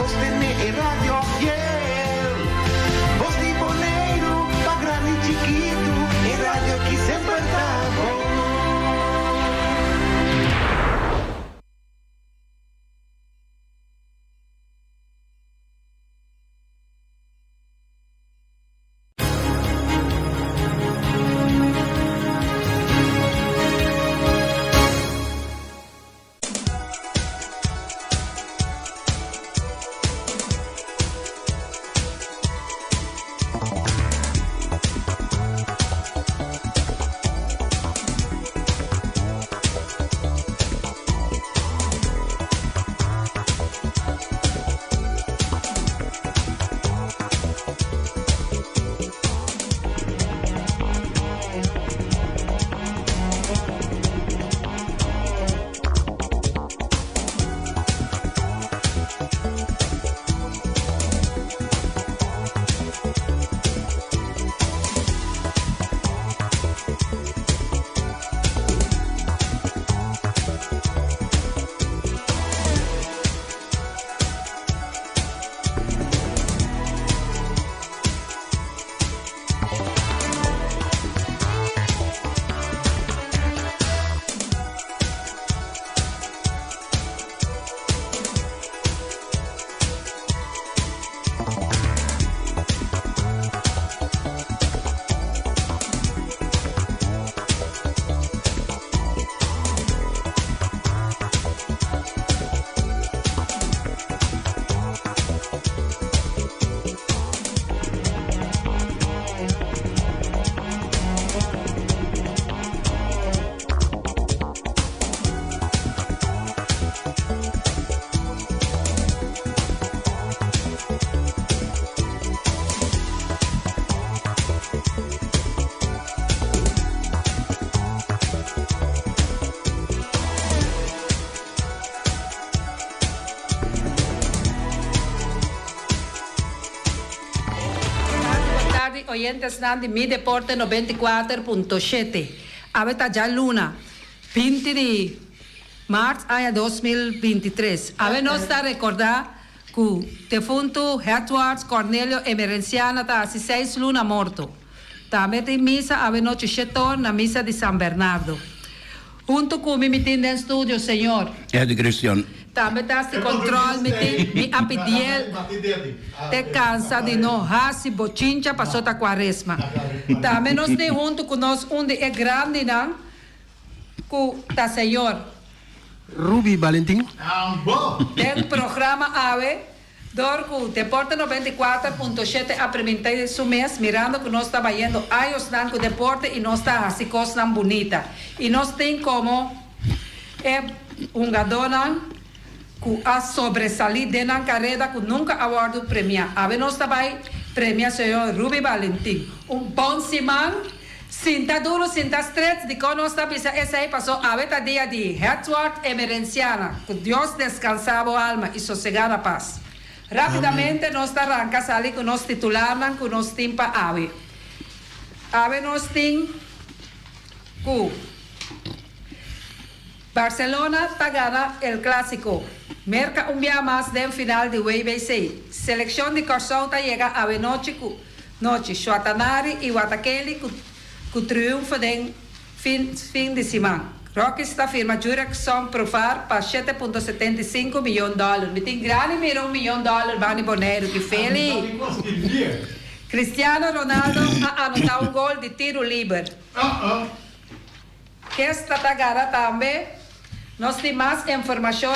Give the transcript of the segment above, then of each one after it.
Voz de radio fiel. Voz de Bonaire, pa' grande y chiquito, en radio aquí siempre estamos. Oyentes de Mi Deporte 94.7. Aveta già luna, 20 di marzo a 2023. Ave non sta a ricordare che te funto Edwards Cornelio Emerenciana ta a 6 luna morto. Ta mette in misa ave noce cheton na misa di San Bernardo. Junto con mi meeting in studio, signor. Di Cristian. Também está se controle, me apediel, te cansa de não raci bochincha passou a quaresma. Também nós temos junto com nós onde é grande, não? Com tá senhor. Ruby Valentim. Tem programa AVE, Dorco, Deporte 94.7, aprementei isso mês, mirando que nós estamos indo aí os com deporte e nós está assim coisa bonita. E nós tem como gadona que a sobresalir de na carreira que nunca awardo premia. A ver nós também premia senhor Ruby Valentim. Bom semana, sinta duro, sinta stress, de que nós está pensando, esse aí passou a ver dia de Edward Emerenciana, que Deus descansava a alma e sossegava a paz. Rapidamente nós está arrancando ali com nós titulares, com nós timpa ave. Ave nós tem que Barcelona está ganando el clásico. Merca un día más del final de WBC. Selección de Corsonta llega a noche, Xuatanari y Guataqueli con triunfo de fin de semana. Rockets está firma Jurickson provar para $7.75 milhões. Me tem grande $1 milhão, Bani Bonaire, que feliz. Cristiano Ronaldo ha anotado gol de tiro livre. Que esta tagara também. Nós temos mais informação.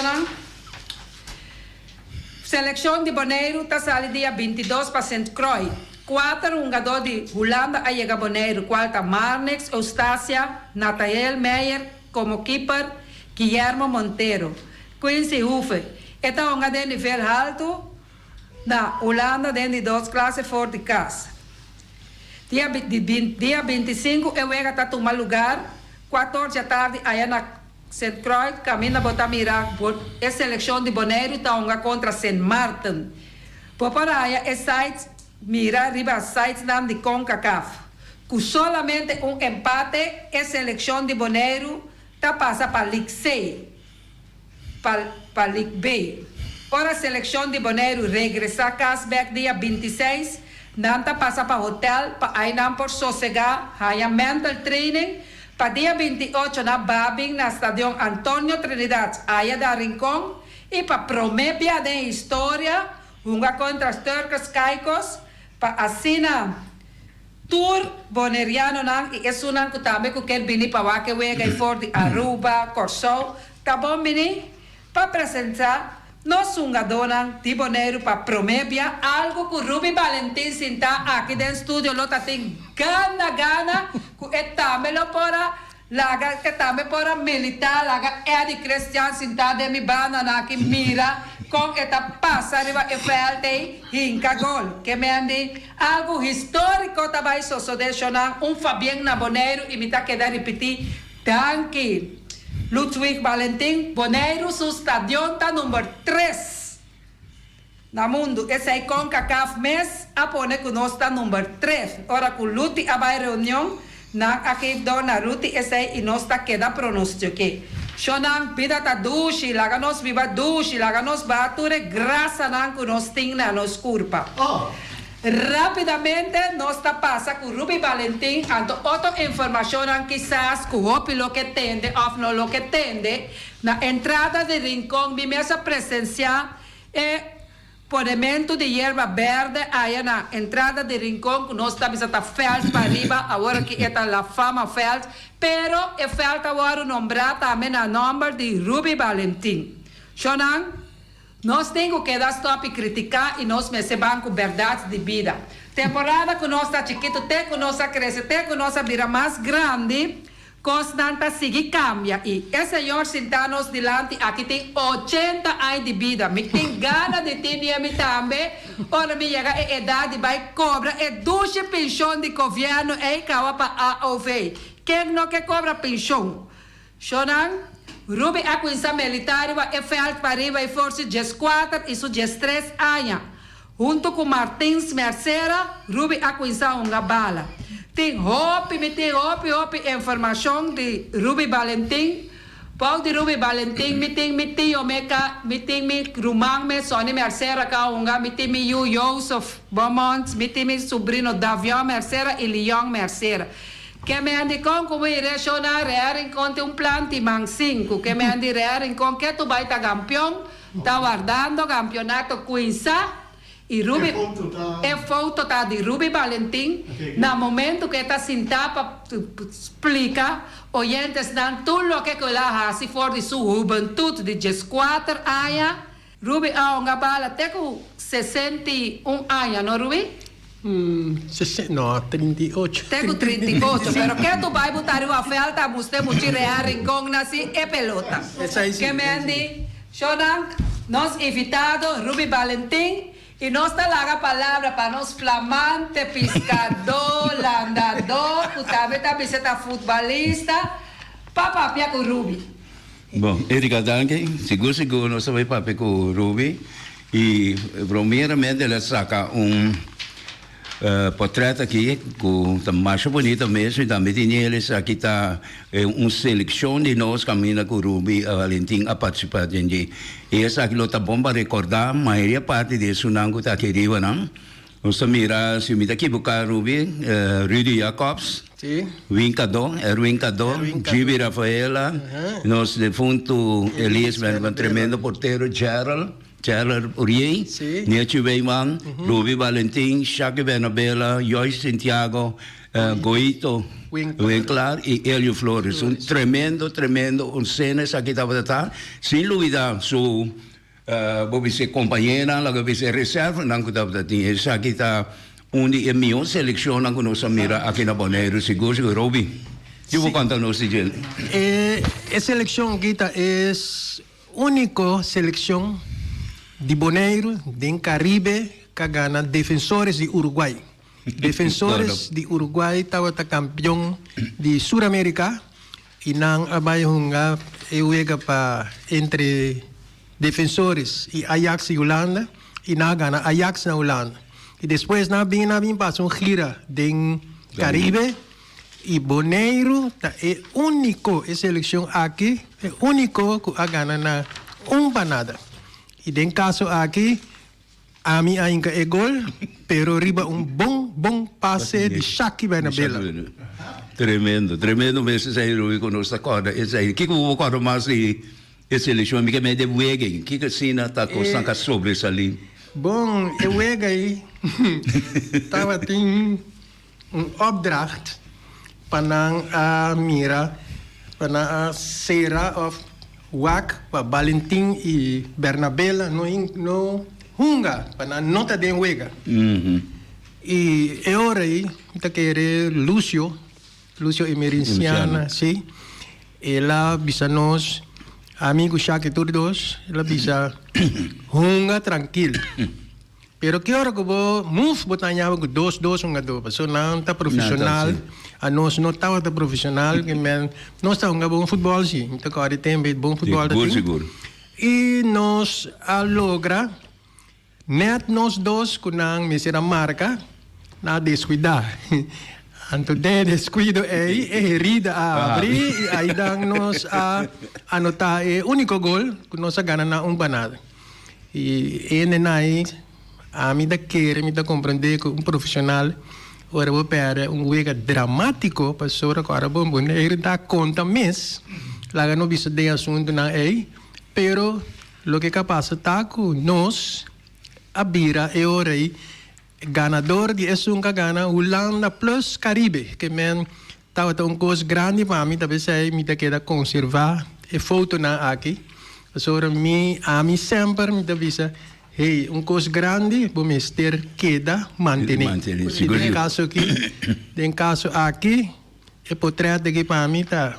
Seleção de Bonaire está saindo dia 22 para St. Croix. 4 jogadores de Holanda a chegar a Bonaire. Quarta Marnix, Eustácia, Nathaniel Meyer como keeper, Guillermo Monteiro. Quincy Hufe. Esta é uma de nível alto na Holanda dentro de 2 classes fora de casa. Dia 25 eu vou estar tomando lugar. 14 da tarde aí na St. Croix, caminho a botar mirar a seleção de Bonaire está contra St. Martin. Por aí, é site mira riba sites de CONCACAF. Com solamente empate, a seleção de Bonaire está passa para Ligue C, para Ligue B. Ora a seleção de Bonaire regressa a Casbeck dia 26. Nanta passa para hotel, para aí não por sossegar, aí mental training. Para dia 28 na Babing, na Estadio Antônio Trinidad, aí da Rincón. E para promepia de história, uma contra os turcos caicos, para assinar tour boneriano nang iesunan ko tabi ko ken bini pawake wega for di Aruba, Corso, tabon bini pa presenza no sungadonang di Bonaire pa promebia algo ko Ruby Valentin sinta aqui den studio lota ting gana ko etamelo para laga ketame para militar laga Eddie Christian sinta de mi bana na ki mira con esta passa arriba e felte hinca gol que me andi algo histórico tabay sosodesyonan Fabien na Bonaire imita queda repetir tanki Ludwig Valentin Bonaire su stadion ta number 3 na mundo esse aí com CACAF mes apone que nós tá number 3 ora com luti abay reunião na aqui dona ruti esse aí e nós tá queda pronóstico Shonang pida ta dushi, laga nos viva dushi, laga nos bature, grasa nang kunos ting na nos curpa. Rapidamente nos ta pasa con Ruby Valentin, anto otra información quizás que lo que tende, of no lo que tende, na entrada de Rincón, mi mesa presencia ponemento de hierba verde, aí na entrada de Rincón, que nós estamos até feld para arriba, agora que está la fama feld, pero é feld agora nombrar também a nome de Ruby Valentin. Shonan, nós temos que dar stop e criticar e nós recebemos com verdade de vida. Temporada que nós está chiquito, até que nós cresce, até que nós vira mais grande, constante sigue cambia e esse senhor sentados delante aqui tem 80 anos de vida me tem gana de ter me também ora me chega a idade vai cobra é 12 pensão de governo e caua para AOV quem não quer cobra pensão Shonan Ruby a coisa militar é feito para riba e força 14 e su 13 anos junto com Martins Mercera Ruby a coisa uma bala tem hopi informação de Ruby Valentin. Pau de Ruby Valentin, me tem omeka, me tem me rumang me Sony Mercera ka unga, me tem me Joseph Beaumont, me tem me sobrinho Davion Mercera e Leon Mercera. Que me andi com como irrecionar rearing conte plan timang 5, que me andi rearing con que tu vai ta campeão, tá guardando campeonato Quinza. E Ruby é foto tá de Ruby Valentin no momento que está sentada para explicar oyentes dan tudo o que ela faz for de sua juventude de 14 anos Ruby a uma bala até com 61 anos não Ruby? No, 38. Até com 38 pero que tu vai botar uma falta você mutirear rincón nasi e pelota que me andi Shonan nós evitado Ruby Valentin e nós tá lá a palavra para nós flamante pescador, landador, que também está futebolista, papapia com Ruby. Bom, Erika, danke. Seguro nós vamos papel com Ruby. E primeiramente ela saca portrait aqui com a mais bonita mesmo, e também tem eles aqui tá uma seleção de nós caminha com Ruby Valentin a participar de e essa aqui tá bom para recordar a maioria parte disso não tá querido não nós mira se me daqui buscar Ruby Rudy Jacobs Erwin Cador Gibi Rafaela nós defunto Elias um tremendo porteiro Gerald Uriel, Nietzsche Weiman, Ruby Valentin, Jacques Benabella, Joyce Santiago, Goito Winkler e Elio Flores. Um tremendo cenas aqui estava estar. Sem dúvida, sua companheira, ela vai ser reserva, não estava estar. Essa aqui está onde é a minha seleção que nós mira aqui na Bonaire, seguro, Ruby. Eu vou contar nos dias. A seleção aqui é única seleção de Bonaire, de Caribe, que gana defensores de Uruguai. Defensores de Uruguai estava campeão de Sudamérica e não abayunga euega para entre defensores e Ajax e Holanda e não gana Ajax na Holanda. E depois na bem passou gira de Caribe e Bonaire é único a seleção aqui, é único que a gana na panada. E em caso aqui, a mim ainda é gol, pero riba bom passe de Shaki Bernabella. Tremendo mesmo esse aí, Rui, conosco agora. Esse aí, que eu vou mais esse lixo, me que me deve wegging, que sina tá costando sobresalir. Bom, eu wega aí, tava tem opdracht para a mira, para a Sera of WAC, para Valentim e Bernabella, no hunga, para nota de wega. E é hora aí, tá querer Lúcio Emerenciana, sim. Ela bisa nós, amigos já que todos, ela bisa hunga tranquilo. Pero que hora que vou move botanya ko dos nga do, so não tá profissional. A nós não tá profissional, que men nós tá um bom futebol sim. Então agora tem bom futebol também. Seguro. E nós a logra net nós dois kunang misera marca na descuidar. Anto de descuido herida a abrir e aí dang nós a anotar único gol que nós ganha na banada. E aí a mim da querer, me da compreender que profissional ora vou pegar wega dramático para sobre agora bom ele dá conta mês lá não bisa de assunto na pero lo que capaz tá com nós a bira é ora aí ganador de Esunca Gana, Holanda plus Caribe, que men tava coisa grande para mim, talvez aí me queda conservar e foto na aqui. Só a mim sempre me avisa, hey, coisa grande, vou mestre queda manter. Em caso aqui, o portrait aqui para mim tá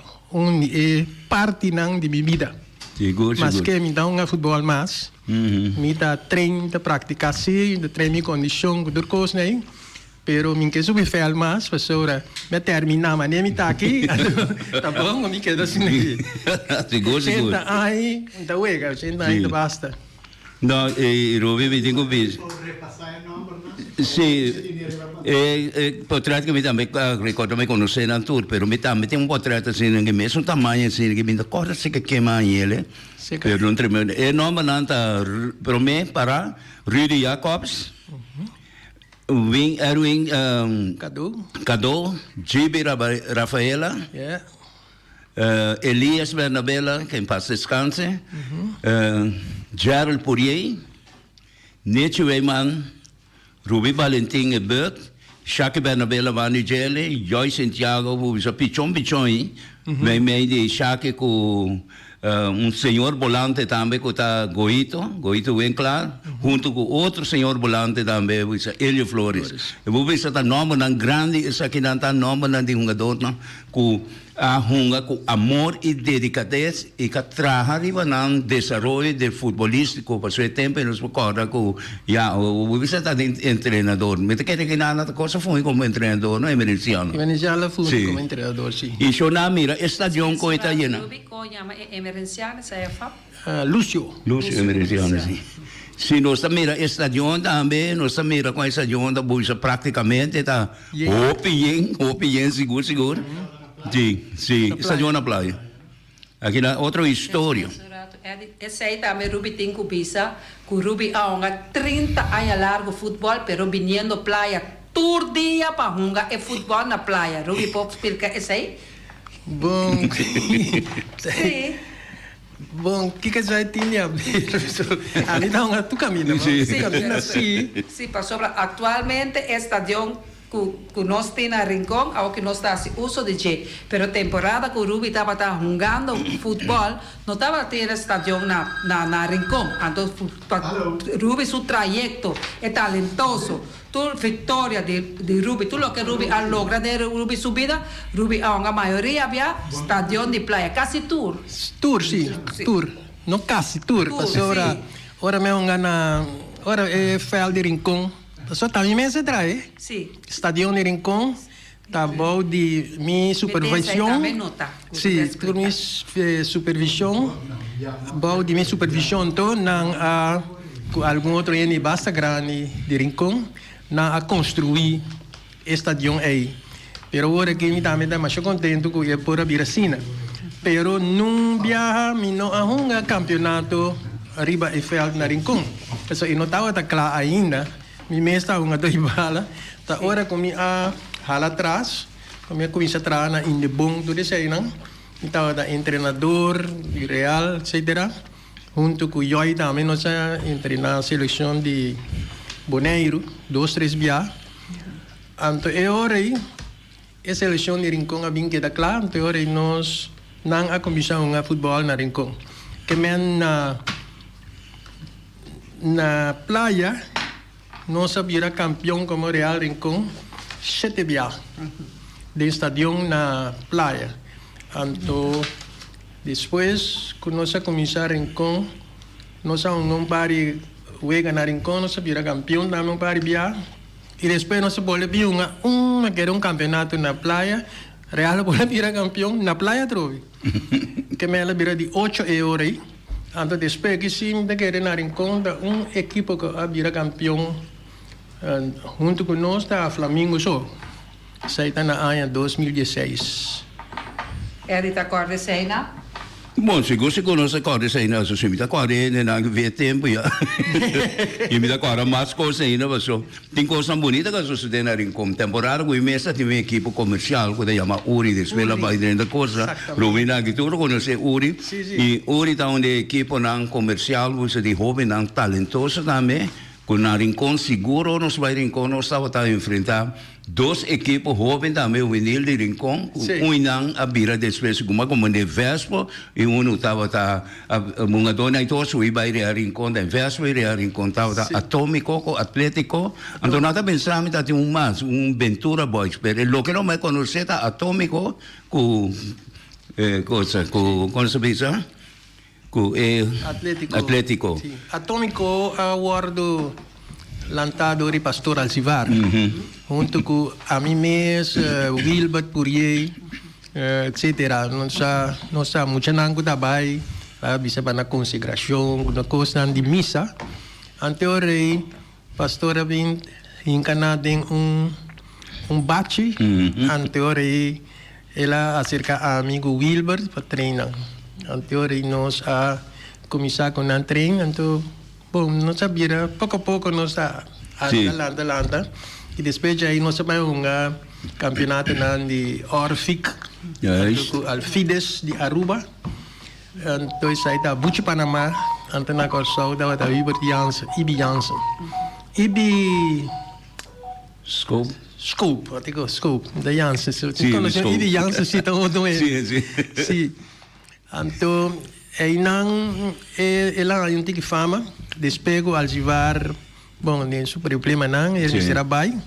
parte de minha vida. Mas que me dá futebol mais. Me dá treino, praticar assim, treino em condição, tudo coisa aí. Pero me quer subir fel mais, pessoa, me terminar, mas nem me tá aqui. Tá bom, me queda assim aqui. Seguro. Senta aí, tá uega, senta aí, basta. Não, Rubi, me tenho visto. Sì, portrait che mi dà, ricordo me conosce in tour, però mi dà portrait assim che mi sono tamanho assim che mi dà cosa si che chiama ele. Per non tremendo. E nome nanta per me para Rudy Jacobs. Erwin Cadu, Gibi Rafaela. Elias Bernabella, che in paz descanse. Gerald Poirier, Nietzsche Weyman, Ruby Valentim e Bert, Shaki Bernabella Vanigele, Joy Santiago, pichon, me di Shaki com senhor volante também que está Goito bem claro, junto com outro senhor volante também, Elio Flores. Eu vou ver se está nome não grande, isso aqui não está nome não de jogador, não, com a hunga com amor e dedicadez e que trabalha no desenvolvimento de futebolístico para seu tempo e nos recorda que o você está de treinador, mas que que nada coisa foi como treinador, não é Emerenciano. Emerenciano foi como treinador, sim. E só na mira estadio com italiana. Emerenciano sai fa. Lúcio Emerenciano, sim. Se nós mira estadio também, nós mira com estadio da bolsa praticamente está opien seguro. Sim, estadio na praia. Aqui na outra história. Esse aí também Rubi tem cubisa, que Rubi há 30 anos largo futebol, pero vindo praia todo dia para jogar e futebol na praia. Rubi pode explicar esse aí? Bom. Sim. Bom, o que você tinha a ver? Ali dá tu caminho, sim. Sim, passou atualmente estadio que nós temos na Rincón, ao que nós estamos uso de G. Pero temporada que o Rubi estava jogando futebol, não estava tendo estadio na Rincón. Então, Rubi, seu trajeto é talentoso. Tu vitória de Rubi, tu lo que Rubi ha logrado de Rubi subida, Rubi a uma maioria havia estadio de praia, quase tour. Tour, sim. Tour. Não quase tour. Ora mesmo ora é fel de Rincón. Só também me se trai. Sim. Estadio de Rincón, tá bom de minha supervisão. Sim, por minha supervisão. Bom de minha supervisão, então, não algum outro ene basta grande de Rincón, não a construir estadio aí. Pero agora que me também mais contento que é por a Viracina. Pero não viaja, não há campeonato arriba e veld na Rincon. So eu não estava claro ainda. Me mesta uma dois bala. Tá hora comi a hala atrás. Comi a comecei a trabalhar em de bom tudo isso aí não. Estava da treinador de Real, etc. Junto com o Joy também nós treinar a seleção de Boneiro, 2-3 via. Então eu orei a seleção de Rincon a bem que da claro. Então eu orei nós não a comissão a futebol na Rincon. Que men na playa nós sabia campeão como Real Rincon 7 via de estadio na playa. Então depois quando nós começar Rincon nós não pare juega na Rincon nós sabia campeão também pare via e depois nós volve que campeonato na playa Real pode virar campeão na playa trove que me ela vira de 8 euros aí então depois que sim de querer na Rincon equipo que vira campeão junto com nós está Flamengo só sai na ano 2016 Erita acorde cena? Bom, siguro conosco acorde cena, se mi acorde na via tempo ya. E mi acorde mais coisa ainda, mas tem coisa bonita que sucede na Rincon. Temporada com imesa tem uma equipe comercial que se chama Uri, de escola para dentro da coisa. Romina que tudo conhece Uri. E Uri tá onde equipe não comercial, você de jovem não talentoso também. Com na Rincon seguro nos vai Rincon nós estava a enfrentar 2 equipes jovens também o vinil de Rincon não a bira depois como de Vespo e estava a uma dona então sui vai a Rincon de Vespo e a Rincon estava Atômico com Atlético então nada pensamos que tinha Ventura Boys pero lo que não me conhece tá Atômico com coisa com como se diz Atlético. Sì. Atomico ha guardo l'antadori Pastor Alcivar. Junto con Amimes, Wilbert Pourier, etc. Non sa mucha nango dabai, bisa pa na consagração, na coisa de missa. Ante ore Pastor abin incanadem bachi. Ante ore ela acerca a amigo Wilbert para treinar. Anteriormente nós a começar com o treino, então, bom, nós sabia, pouco a pouco nós a andando, e depois aí nós sabemos campeonato de Orfic, Alfides de Aruba, então isso aí está Buchi Panamá, então na Corsau da Ibi Jansen, Ibi Scope, até Scope, da Jansen, se conhece Ibi Jansen, se está onde é? Sim. Então, ela não tem fama, despego ao levar, bom, nem seu problema não, ele será bem.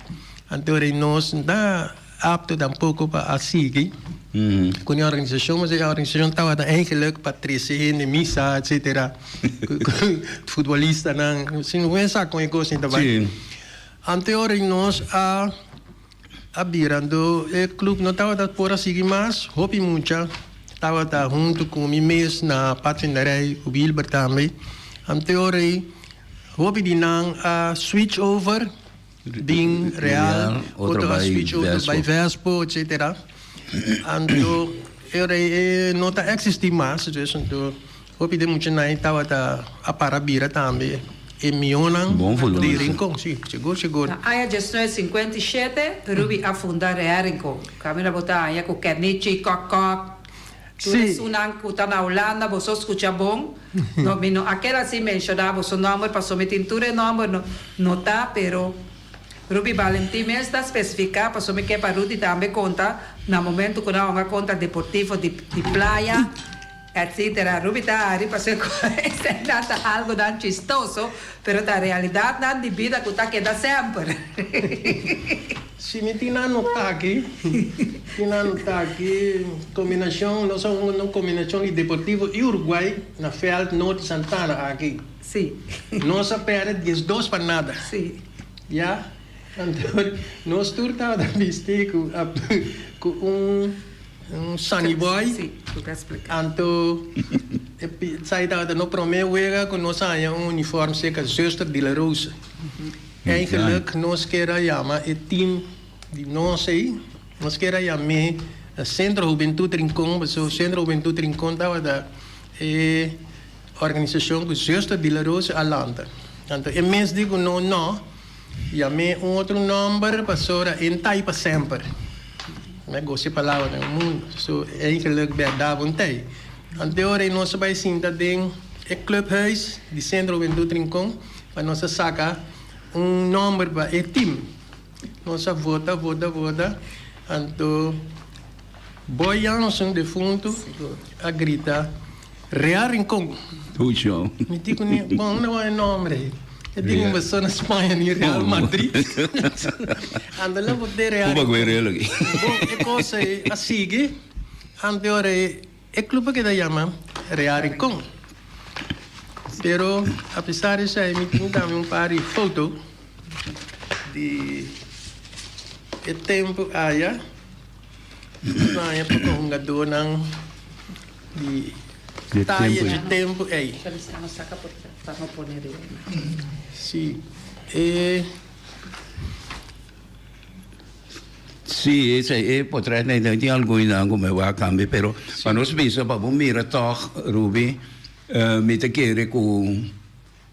Então, nós não está apto tampouco para seguir. Com a organização, mas a organização estava eigenlijk para trazer missa, etc. Futebolista, não, se não é só com a coisa também. Então, nós a virando, o clube não estava por seguir mais, houve muita. Estava junto com o mês na patrinaria o Wilbert também. Anteriormente, houve de não a switch over, bem Real, outro switch over by Vespo, etc. Então, não está existindo mais, então, houve de muito não estava a parabira também. E Miona, de Rincon, sim, chegou. Aí a gestão é 57, Rubi a fundar a Rincon. Câmera botar aí com Kernichi, Cococ. Turis unang kuta na Holanda, você escuta bom. No, aquela assim mencionava o número para someter tudo número não tá, pero Ruby Valentim está especificar para someter para Rudy também conta no momento que não uma conta deportivo de praia, etc. Ruby tá aí para ser algo tão chistoso, pero da realidade não de vida que tá queda sempre. Se me tinha notado aqui, combinação, nós somos uma combinação de Deportivo e Uruguai na Feld Norte Santana aqui. Sim. Nossa perde 2 para nada. Sim. Já? Então, nós turtamos a vestir com Sunny Boy. Sim, tu quer explicar. Então, saída no primeiro era com nós uniforme seca zuster de La Rosa. Eigenlijk, nós queremos chamar o time de nós aí, nós queremos chamar Centro Juventude Rincon, mas o Centro Juventude Rincon estava organização que justo de la Rosa Alanta. Então, e mesmo digo não, e a mim outro número passou em Taipa sempre. Negócio palavra no mundo, so eigenlijk verdade vontade. Então, agora nós vai sentar dentro do clubhuis, de centro do Trincão, para nós sacar número para o time. Nós vota. Então, Boyanson de fundo, a grita, Real Rincón. Puxa. Me digo, bom, não é nome. Eu digo, mas sou na Espanha, no Real Madrid. Ando lá, vou ter Real. Como é Real aqui? Bom, a coisa é assim, ando agora, o clube que se chama Real Rincón. Pero, apesar disso, me tenho também par de fotos de tempo aí. Na época, jogador de taia de tempo aí. Feliciano saca para não poner ele. Sim. Sì, potrei dire alcune come va a cambiare, però ma non spesso per un mirato Ruby mi te chiede che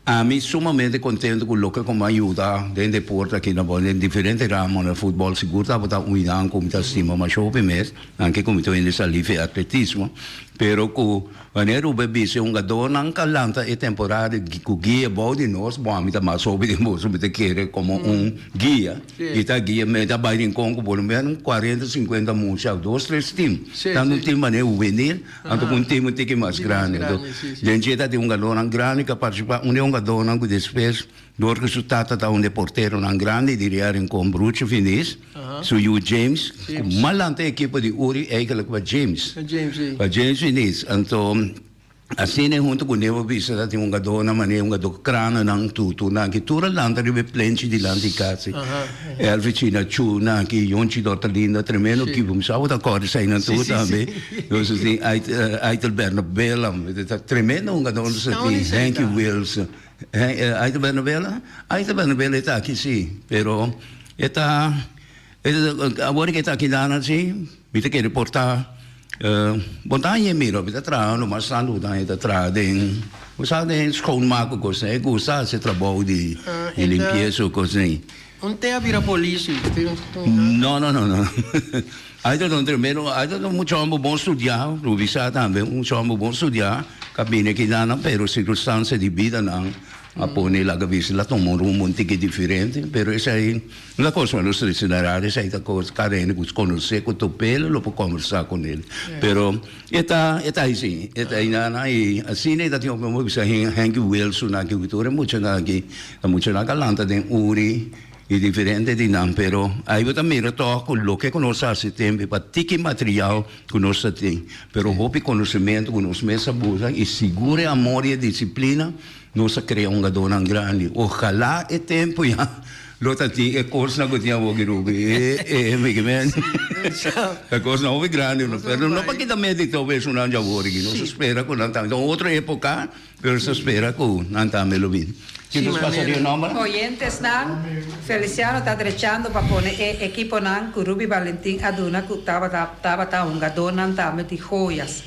a me sommamente contento con lo che come aiuta dentro il porta che in differenti rami nel football sicuro da un anno come da stima ma show per me anche come tu in salife atletismo però quando Ruby bise un gadone anche all'anta e temporale che guia body nos buon mi da ma so di mo so mi te chiede come un guia e ta guia me da vai in conco por menos 40-50 mucha 2-3 team tanto un team ne venir anche un team che mais grande gente da un gadone grande che partecipa un gadone con despes door risultato da un portero un grande di Real Rincón Bruce finis su you James malante equipe di Uri eigenlijk wat James finis anto assim junto com ele vista da um gador na maneira um gador crana não tudo na que toda landa ribe plenci di landa di case e al vicino chu na que onde dorta linda tremendo que vamos a outra cor sai na tudo também eu assim Aitel Bernabella tremendo um gador assim Henry Wills Aitel Bernabella está aqui sim pero está agora que está aqui dando sim me tem que reportar Bontanje meer op de traan, maar staan we dan in de traan. We zouden schoonmaken kosten. Ik wil staan ze trabajo die limpieza kosten. Não tem a vir a polícia? Não. Aí não tremendo, aí não muito bom estudar, Rubisa também, muito bom estudar. Cabine que dá, pero circunstância de vida não. A pone la cabeça lá tomou um monte que diferente, pero essa aí, la cosa não se ensinará, essa aí da coisa, carene, que conhecer com o pelo, lo può conversar com ele. Pero está assim, está aí na e assim né, tem como bisa Henry Wilson na que cultura muito na galanta de Uri e diferente di nan, pero aí eu também tô com o que conosce tempo, para tiki material conosce tem, pero hopi conhecimento sabusa e segure amor e disciplina nós criamos um gadão grande. Ojalá é tempo já. Lota ti é curso na cotinha vogue rubi. Me que men. É curso na vogue grande, não para que da médico talvez não já vogue. Não se espera com não tá. Então outra época, pero se espera com não tá melobin. Que nos passaria o nome? Oyentes nan, Feliciano está trechando para poner equipo nan, que Ruby Valentim Aduna que tava um gadão nan também de joias.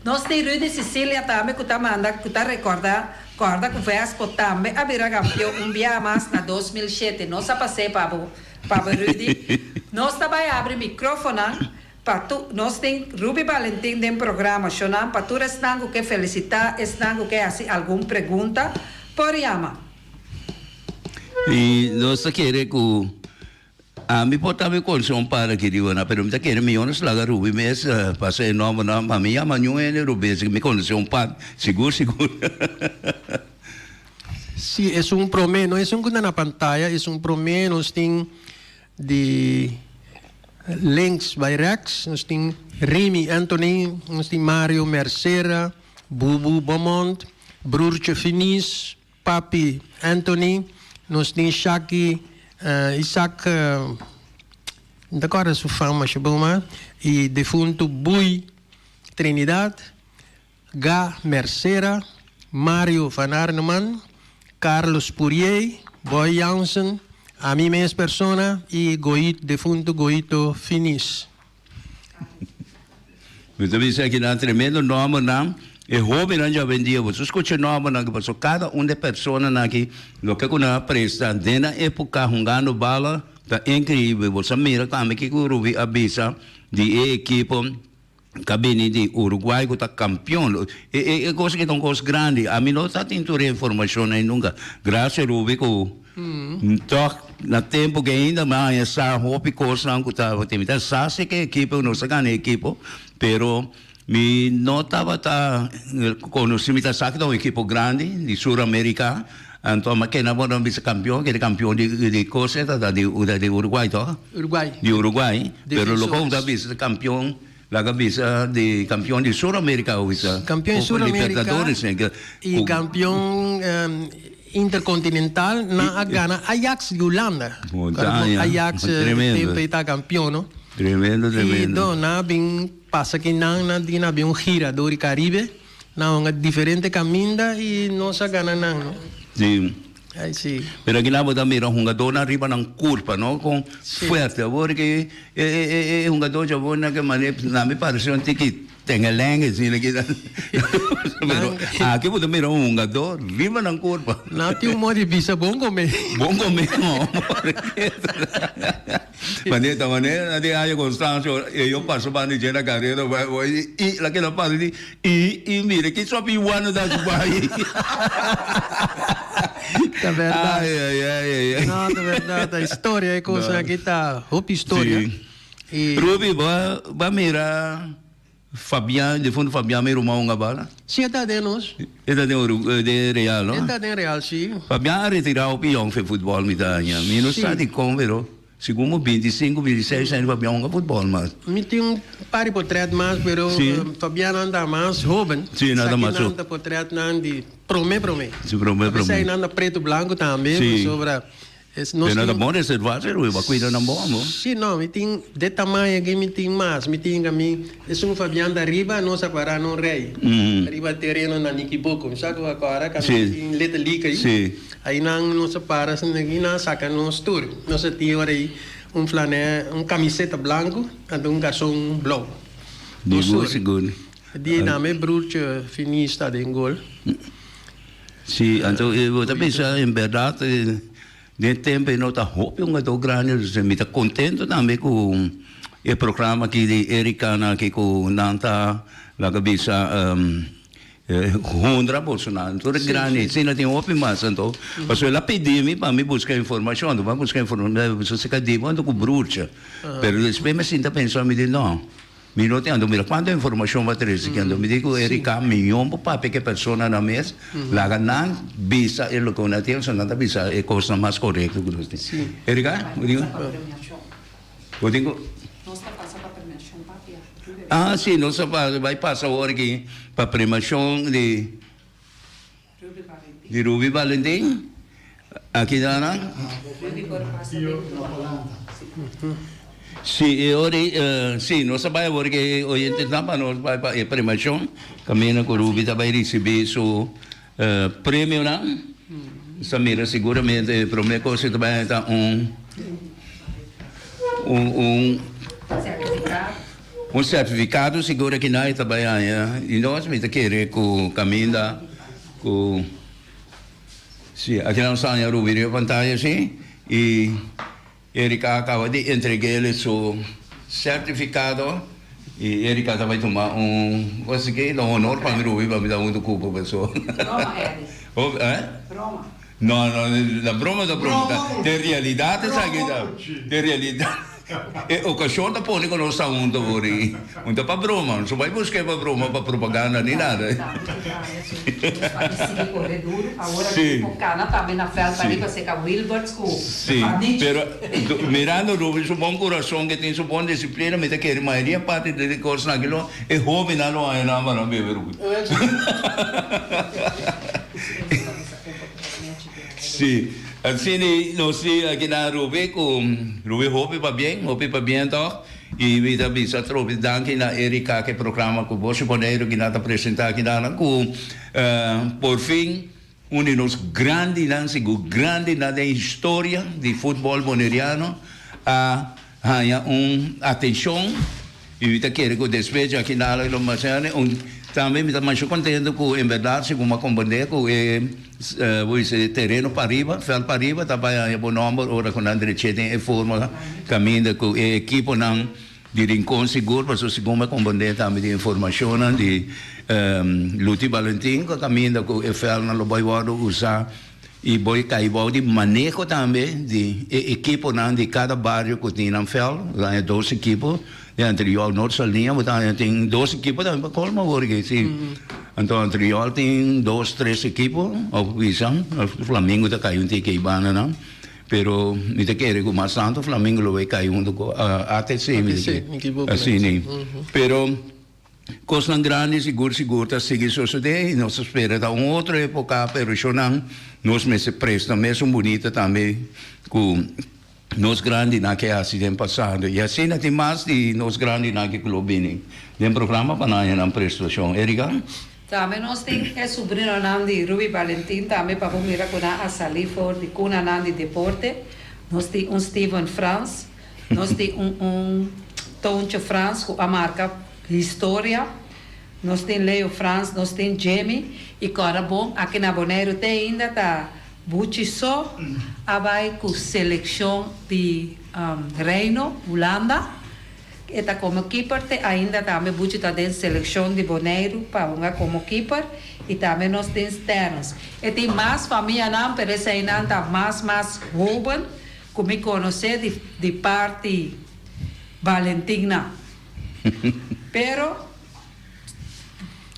Nós tem Rudy Cecília também que tá manda que tá recordar que Vespo também havia campeão dia mais na 2007. Nós passei para Rudy. Nós também abre microfone para tu. Nós tem Ruby Valentim de programa Shonan para tu estango que felicitar estango que assim alguma pergunta por chama. E nós queremos que mi portava consum para que digo na pero me quer milhões laga Ruby mes passei nome na minha manhã ele Ruby me consum para seguro Sí, es un promedio, no es un na pantalla, es un promedio, nos tem de links by Rex, nos tem Remy Anthony, nos tem Mario Mercera, Bubu Beaumont, Broertje Finis, Papi Anthony, nos tem Shaki Isaac, agora sua fama, e defunto Bui Trinidad, Gá Mercera, Mario Van Arneman, Carlos Purier, Boy Jansen, a mim mesma persona e defunto Goito Finis. Então isso aqui dá tremendo nome não, E hobby não já vendia, você escuta nova, não, que cada uma pessoa aqui, o que eu presta, na época, jogando bala, tá incrível, você mira como que o Rubi avisa de equipe, cabine de Uruguai, que está campeão, é coisa que é uma coisa grande, a mim não está tendo informação aí nunca, graças a Rubi, então, no tempo que ainda mais, essa hobby coisa não estava, tem sabe que a equipe, não se ganha a equipe, pero mi não estava conhecimento sabe que é uma equipe grande de Sul-América, então mas que não vamos ser campeão, que é campeão de coisa de Uruguai, tá? Uruguai. De Uruguai, pero logo não visa campeão, lá visa de campeão de Sul-América, visa. Campeão de Sul-América e campeão intercontinental na Gana Ajax de Holanda. Ajax tempo está campeão, não? Tremendo. E dona bem passa que não dina bem gira do Caribe, não uma diferente caminho e não se gana não. Sim. Aí sim. Pero aqui na também um jogador na riba ng curva, não com forte, porque é um jogador já bom na que maneira na me parece um que tem a lenga assim aqui. Pero aqui pode mirar um jogador riba ng curva. Não tem um modo de vista bom comer. Bom comer, não. Maneira, de aí Constâncio, eu passo para a na carreira, e naquela parte e mira que só piuano da Dubai. É verdade. Ai. Não, é verdade. A história é coisa que está, roupa história. E Rubi, vai mirar Fabiano, de fundo Fabiano, meu irmão, nga bala? Sim, está de nós. Está de Real, não? Está de Real, sim. Fabiano retirou o pião de futebol, me dá, me não sabe como, pero segundo 25, 26 anos, Fabiano nga futebol, mas. Me tem par de portretos mais, pero Fabiano anda mais jovem. Sim, nada mais. Anda portreto não de promê. Sim, promê. Você anda preto branco também, sobre. Tem nada bom reservar, eu vou cuidar na bom, amor. Sim, não, me tem de tamanho aqui, me tem mais, me tem a mim. É um Fabiano da riba, não se parar no rei. Riba terreno na Niquiboco, sabe agora que tem letra lica aí. Aí não se para, aqui não saca no tour. Não se tem aí flanela, camiseta branco, e garçom blau. Digo seguro. Dia nome Bruce finista de gol. Sim, então eu vou pensar em verdade. Nesse tempo eu não está roupa um gato grande, me está contente também com o programa aqui de Ericana aqui com Nanta, lá cabeça Rondra Bolsonaro, tudo grande, sim, não tem roupa mais, então, mas ela pediu-me para me buscar informação, para buscar informação, você quer dizer, quando com bruxa, pero depois me sinto pensando, me diz, não. Mi não tenho, mira, quanta informação vai trazer aqui, me digo, Erika, milhão para que pessoa na mesa, lá não visa, ele que não tem, só não visa, é coisa mais correta que nós temos. Erika, me digo? Eu digo? Nós está passando para a premiação, papia. Ah, sim, nós vai passar agora aqui para a premiação de Rubi Valentim. Aqui, Dana? Sim, nós sabemos porque hoje nós vamos para a premiação, caminho com o Rubi vai receber seu prêmio, não? Samira, seguramente, a primeira coisa também está certificado, seguro que nós também, e nós vamos querer com o caminho com... Sim, aqui não está a Rubi de pantalla, sim, e... Erika acaba de entregar ele seu certificado e Erika vai tomar coisa que dá honor para mim, vai me dar muito culpa pessoal. Broma, Eris. Broma. Não, da broma. De realidade, sabe? De realidade. O cachorro da pônica não está muito bori. Muito para broma, não vai buscar para broma, para propaganda nem nada. Agora o cana também na festa ali para ser com Wilbert com. Sim, pero mirando o bom coração que tem, o bom disciplina, me quer maioria parte de coisas naquilo é jovem não é nada para beber. Sim. Assim, nós aqui na Rubi, Rubi para bem, então, e me dá bisa trope, danke na Erika, que programa com você, poder que nada apresentar aqui na com, por fim, dos grandes na história de futebol boneriano, a atenção, e me quer que despeja aqui na Lomacene, também me está mais contente com, em verdade, se como compreender com o terreno para arriba, fel para arriba, tá para o número, ora com a direita em forma, caminho com a equipe não de rincón seguro, mas se como compreender também de informação de Luti Valentim, que caminho com o fel não lo vai usar e boi caibou de manejo também de equipe não de cada bairro que tem na fel, lá é 12 equipes. Anterior Norte Salinha, tem 12 equipes também, colma porque sim. Então anterior tem 2, 3 equipes, ou visão, o Flamengo está caindo tem que ir bana não. Pero me te quer que mais santo Flamengo lo vai cair do ATC, assim nem. Pero coisas grandes seguro tá seguir suceder, nós espera da outra época, pero já não, nós me se presta mesmo bonita também com nós grandes naquele acidente passado. E assim tem mais de nós grandes naquele clube. Tem programa para nós na prestação. Erika? Também nós temos sobrinho de Ruby Valentim, também para mirar com a salir fora de cuna de deporte. Nós temos Steven Franz, nós temos Toncho Franz, com a marca História. Nós temos Leo Franz, nós temos Jamie. E agora, bom, aqui na Bonaire tem ainda tá Buchi só vai com seleção de Reino, Holanda. E tá como keeper, ainda também Buchi está dentro seleção de Bonaire para uma como keeper. E também nós temos ternos. E tem mais família, não, pero essa ainda está mais Ruben, que me conhece de parte Valentina. Pero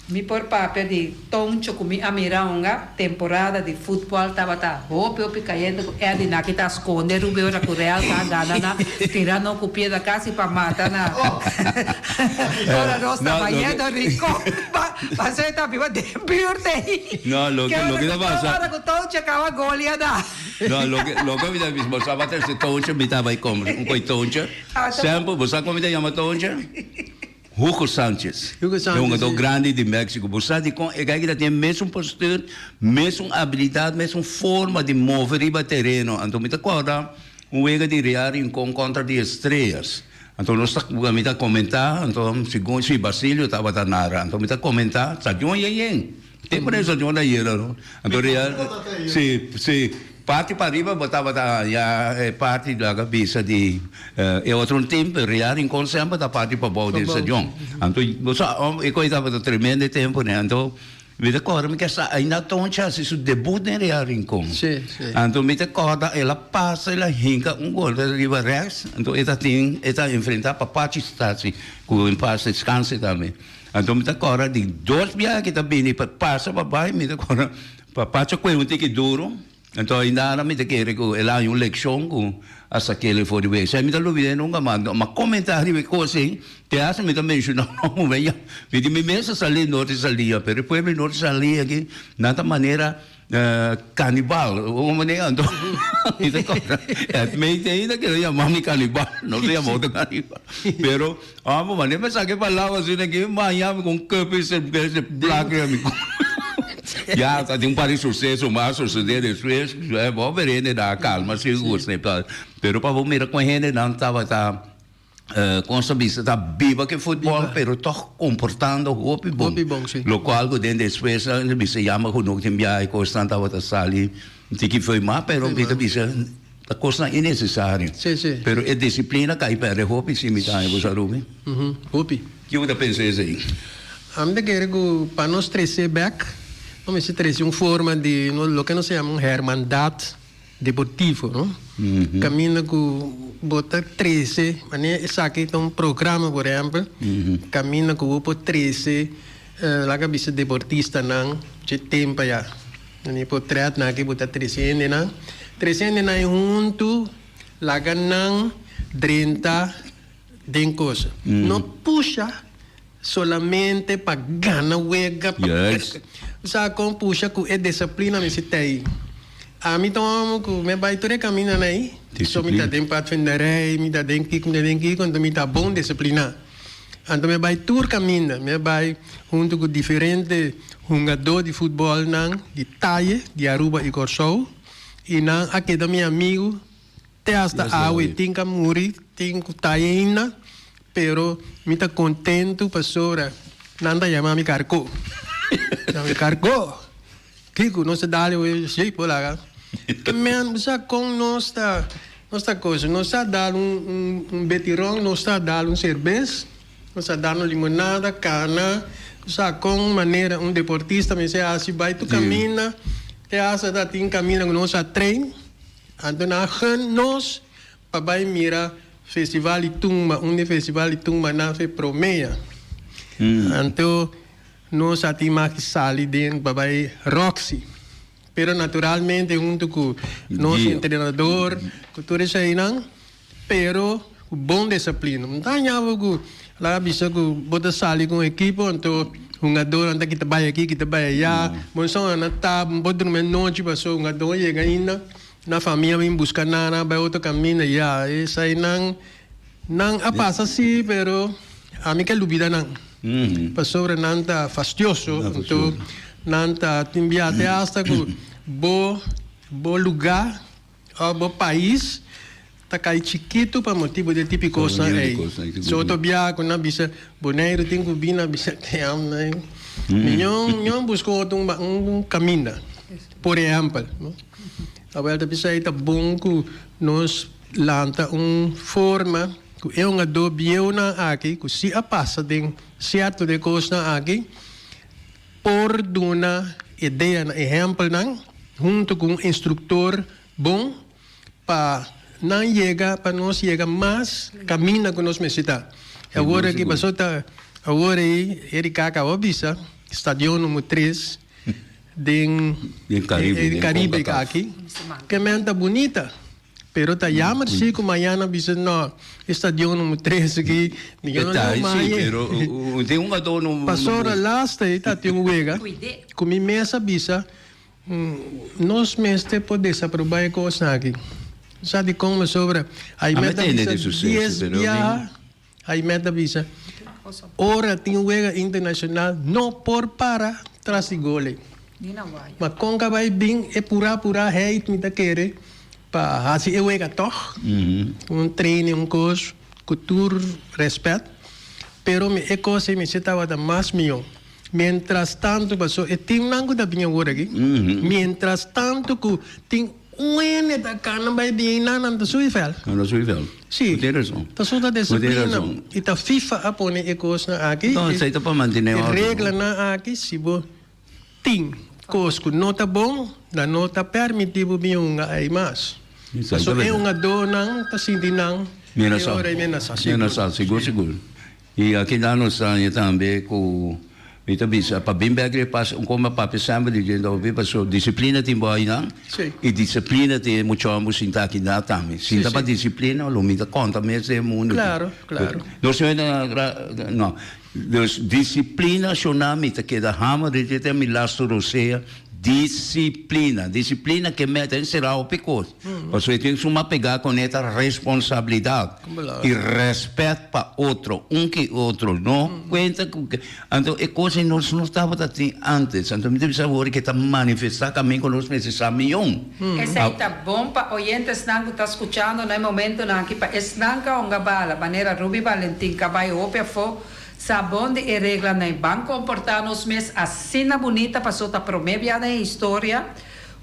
mi por papel de Toncho comi a mirar temporada de futebol tava hopi caindo é de na que tá esconde o meu Real tá gana na tirando o pé da casa para matar na agora nós tá indo rico mas aí tá viva de piorte não lo que tá passando agora com Toncho acaba goleada não lo que vida mesmo sabe ter Toncho me tava aí como um Toncho sempre você como me chama Toncho Hugo Sanchez, é um jogador grande de México. Você tem mesmo postura, mesmo habilidade, mesmo forma de mover o terreno. Então, me acorda um jogo de real com contra de estrelas. Então, nós estamos a comentar, então, segundo se Basílio estava a narrar, então, me está comentar, sa John Yen. Tem por isso John Yen, não? Então, real, sim. Parte para arriba, botava parte da cabeça de outro tempo, real em conselho da parte para baixo de Sejong. Então, eu estava de tremendo tempo, né? Então, me recordo que ainda Toncha se debut em real em com. Então, me recordo, ela passa, ela hinca gol da riba rex. Então, ela enfrenta para parte estática, com o passe descanso também. Então, me recordo de 2 viagens que também passa para baixo, me recordo, para parte com um tique duro. Então, ainda não me quer que ela é uma leção com essa que ele foi ver. Se me dá dúvida, nunca manda. Mas comentário de coisa assim, te acha me também mencionar não veia. Me diz me mesmo salir norte salia, pero depois me norte salia aqui, nada maneira canibal, uma maneira então. Me ainda que ele chamava canibal, não se chamava de canibal. Pero, maneira me sabe palavras assim aqui, Miami com cupis e black já tem para sucesso, mas suceder depois é bom ver ele dar calma, seguro, né? Pero para ver com ele não estava com essa vista tá viva que futebol, pero tô comportando hopi bom, lo qual que dentro depois se chama com o time aí constante estava sali, tem que foi má, pero vida bisa a coisa é necessária. Pero é disciplina que aí para hopi se me dá, você sabe? Hopi. Que eu pensei assim. Anda querer que para nós trazer back Vamos dizer, uma forma de lo que nós chamamos hermandad deportivo, não? Caminho com botar 13, mas essa aqui tem um programa, por exemplo, caminho com o 13, lá que bisa deportista não, de tempo já, nem por trás na que botar 300 não, 300 não junto, lá que não 30 de coisa, não puxa solamente para ganhar wega, sa com puxa com é disciplina me citei a mim então com me vai todo caminho aí só me dá tempo para defender me dá denki quando me dá bom disciplina então me vai tour caminho me vai junto com diferente jogador de futebol não de Taie de Aruba e Corsou e não aqui da meu amigo te hasta awe tinha muri tinha Taie ainda pero me tá contento pastora nanda yamami carco. Yami carco. Kiko, não se dá o jeito lá. Que men, sa com nós coisa, nós está dando betirão, nós está dando cerveja, nós está dando limonada, cana, sa com maneira deportista me se assim vai tu camina, é asa da tem camina com nós a trem, então nós para mira festival de tumba, festival de tumba na fe promeia. Então nós a tem mais sali dentro para Roxy. Pero naturalmente junto com nosso treinador, com tudo isso aí não, pero bom disciplina. Então eu vou lá bisa que bota sali com a equipe, então jogador anda kita vai aqui, kita vai allá, bom só na tá, bota no noite passou jogador chega ainda na família vem buscar nada, vai outro caminho já, isso aí não a passa assim, pero a mim que dúvida não. Passou não tá fastioso, então nanta timbiate hasta que bo lugar ou bo país tá cai chiquito para motivo de tipo coisa aí. So to bia com na bisa Bonaire tem que vir na bisa que am né. Nenhum buscou caminho. Por exemplo, no? A volta bisa aí tá bom que nós lanta forma que é adobe na aqui que se a passa tem certo de coisa aqui por uma ideia, exemplo, não? Junto com um instrutor bom, para não chegar, para nós chegar mais caminho que nós necessitamos. Agora que passou, agora ele caca obisa, estádio número 3, de Caribe aqui, que é muito bonita. Pero tá llamar sim como amanhã bisa no estádio número 3 aqui, ninguém não mais. Pero tem adorno. Passou a last aí tá tem wega. Com minha mesa bisa, nós mestre poder aprovar coisa aqui. Sabe como sobre aí meta bisa 10 dia, aí meta bisa. Ora tem wega internacional não por para trás de gole. Mas com que vai bem é pura hate me tá querer. Para assim eu toch, treino curso, cultura, respeito, pero me coisa me se estava da mais milhão. Mientras tanto passou, tem nango da minha hora aqui. Mientras tanto que tem ano da cana vai bem na não sui fel. Não sui fel. Sim. Tem razão. Tá só da disciplina. E tá FIFA a pôr coisa aqui. Não, isso aí tá para manter a regra na aqui se bo tem coisa que não tá bom, não tá permitido bem aí mais. So é dona, tá sentindo menos seguro. E aqui lá no Sânia também com para bem bagre passa como para pensar de gente ouvir passou disciplina tem boa não e disciplina tem muito amo sinta aqui lá também sinta para disciplina o me dá conta mesmo é mundo claro não sei não disciplina chonami te queda hammer de ter me lastro roseia disciplina que mete será o pecado. Você tem que uma pegar com essa responsabilidade e respeito para outro, que outro não conta com que então é coisa que nós não estava assim antes, então me deve saber que está manifestar também com nós precisamos milhão. Essa aí tá bom para oyentes que tá escutando no momento na que para esnanca onga bala, maneira Ruby Valentim cabalho opia fo sabão de regra na banco comportar-nos mesmo assim na bonita passou a promessa da história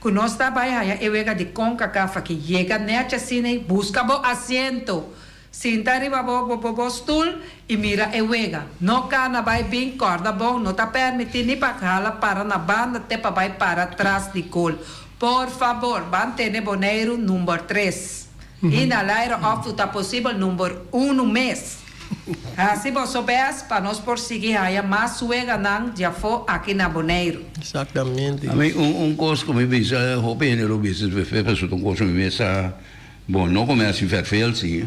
que nós trabalhamos eu vega de conca cafa que chega nete assim busca bo assento senta arriba bo stool e mira eu vega não cana vai bem corda bom não tá permitindo nem para para na banda até para vai para trás de col por favor mantene Bonaire número 3 e na laira off tá possível número 1 mês. Assim você vê para nós prosseguir aí mais suega não já foi aqui na Bonaire. Exatamente. A mim coisa como me diz o bem o business vai fazer um coisa me mesa bom não começa a ser feio sim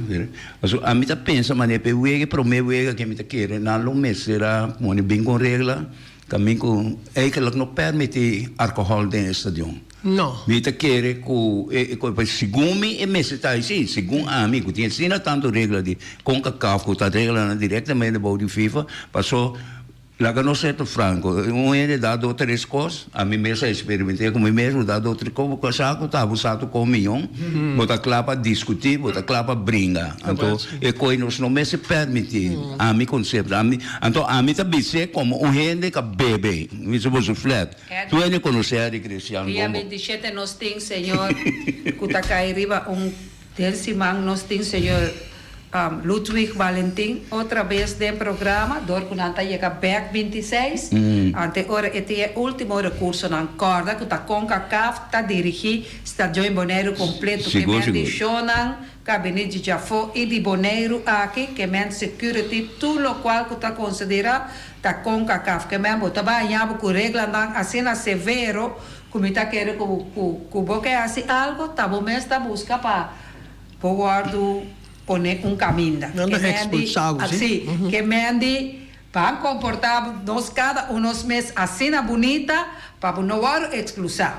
mas a mim tá pensa mas é pega promessa que me tá querer não lo será mone bem com regra também com é que não permite álcool dentro do estádio. Não. Me tá querer com segundo me é mesa tá assim segundo amigo tinha sina tanto regra de CONCACAF que tá regra diretamente do FIFA passou lá que não certo franco, ele dá outras coisas, a mim mesmo experimentei com mim mesmo, dá outras coisas, porque saco estava usado com milhão, botar claro para discutir, botar claro para brincar. Então, é coisa não me se permite, a mim conceito, então a mim também sei como gente que bebe, isso você flat. Tu ainda conhecer de Cristiano Dia como? 27 nós temos, senhor, Kutakai Riba, Simang, nós temos, senhor, Ludwig Valentin, outra vez do programa, dor que não chega back 26, ante ora este é o último recurso na corda, que está com a CAF, está dirigir Estadio Boneiro completo, que me adicionam gabinete de Jafo e de Boneiro aqui, que me security, tudo o qual que está considerado, está com a CAF, que me trabalhava com regra assim severo, como está querendo que boque assim algo, está bom mesmo, está busca para guardo poner caminho. Não é expulsado, assim, que mende para comportar nós cada uns meses assim bonita para não hora expulsar.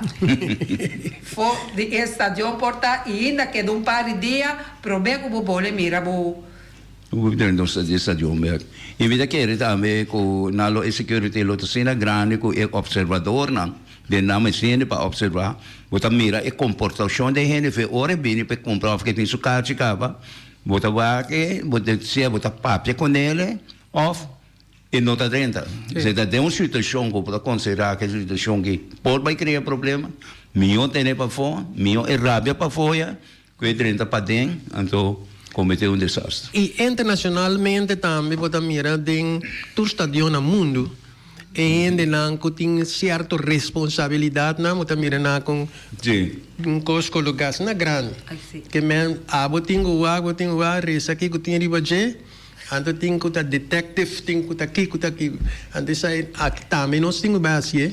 For de estadio porta e ainda que de par de dia promete que bole mira bo. O governo do estadio merk. E vida que também com nalo security lot sina grande com observador não. De nome sine para observar. Bota mira e comportação de gente fe ore bem para comprovar que tem sua capa. Bota vaque, bota papel com ele, off, e não está dentro. Se está dentro de uma situação que pode considerar que é uma situação que pode criar problema, melhor ter para fora, melhor é rábia para fora, que dentro para dentro, então cometeu desastre. E internacionalmente também pode mirar em todo estadio no mundo, e ainda não tem certa responsabilidade, não pode mirar com coisas colocadas na grande. Que men abo tingo wa resa aqui que tinha ribaje, ando tingo que detective tingo que aqui, ando sai aqui também nós tingo base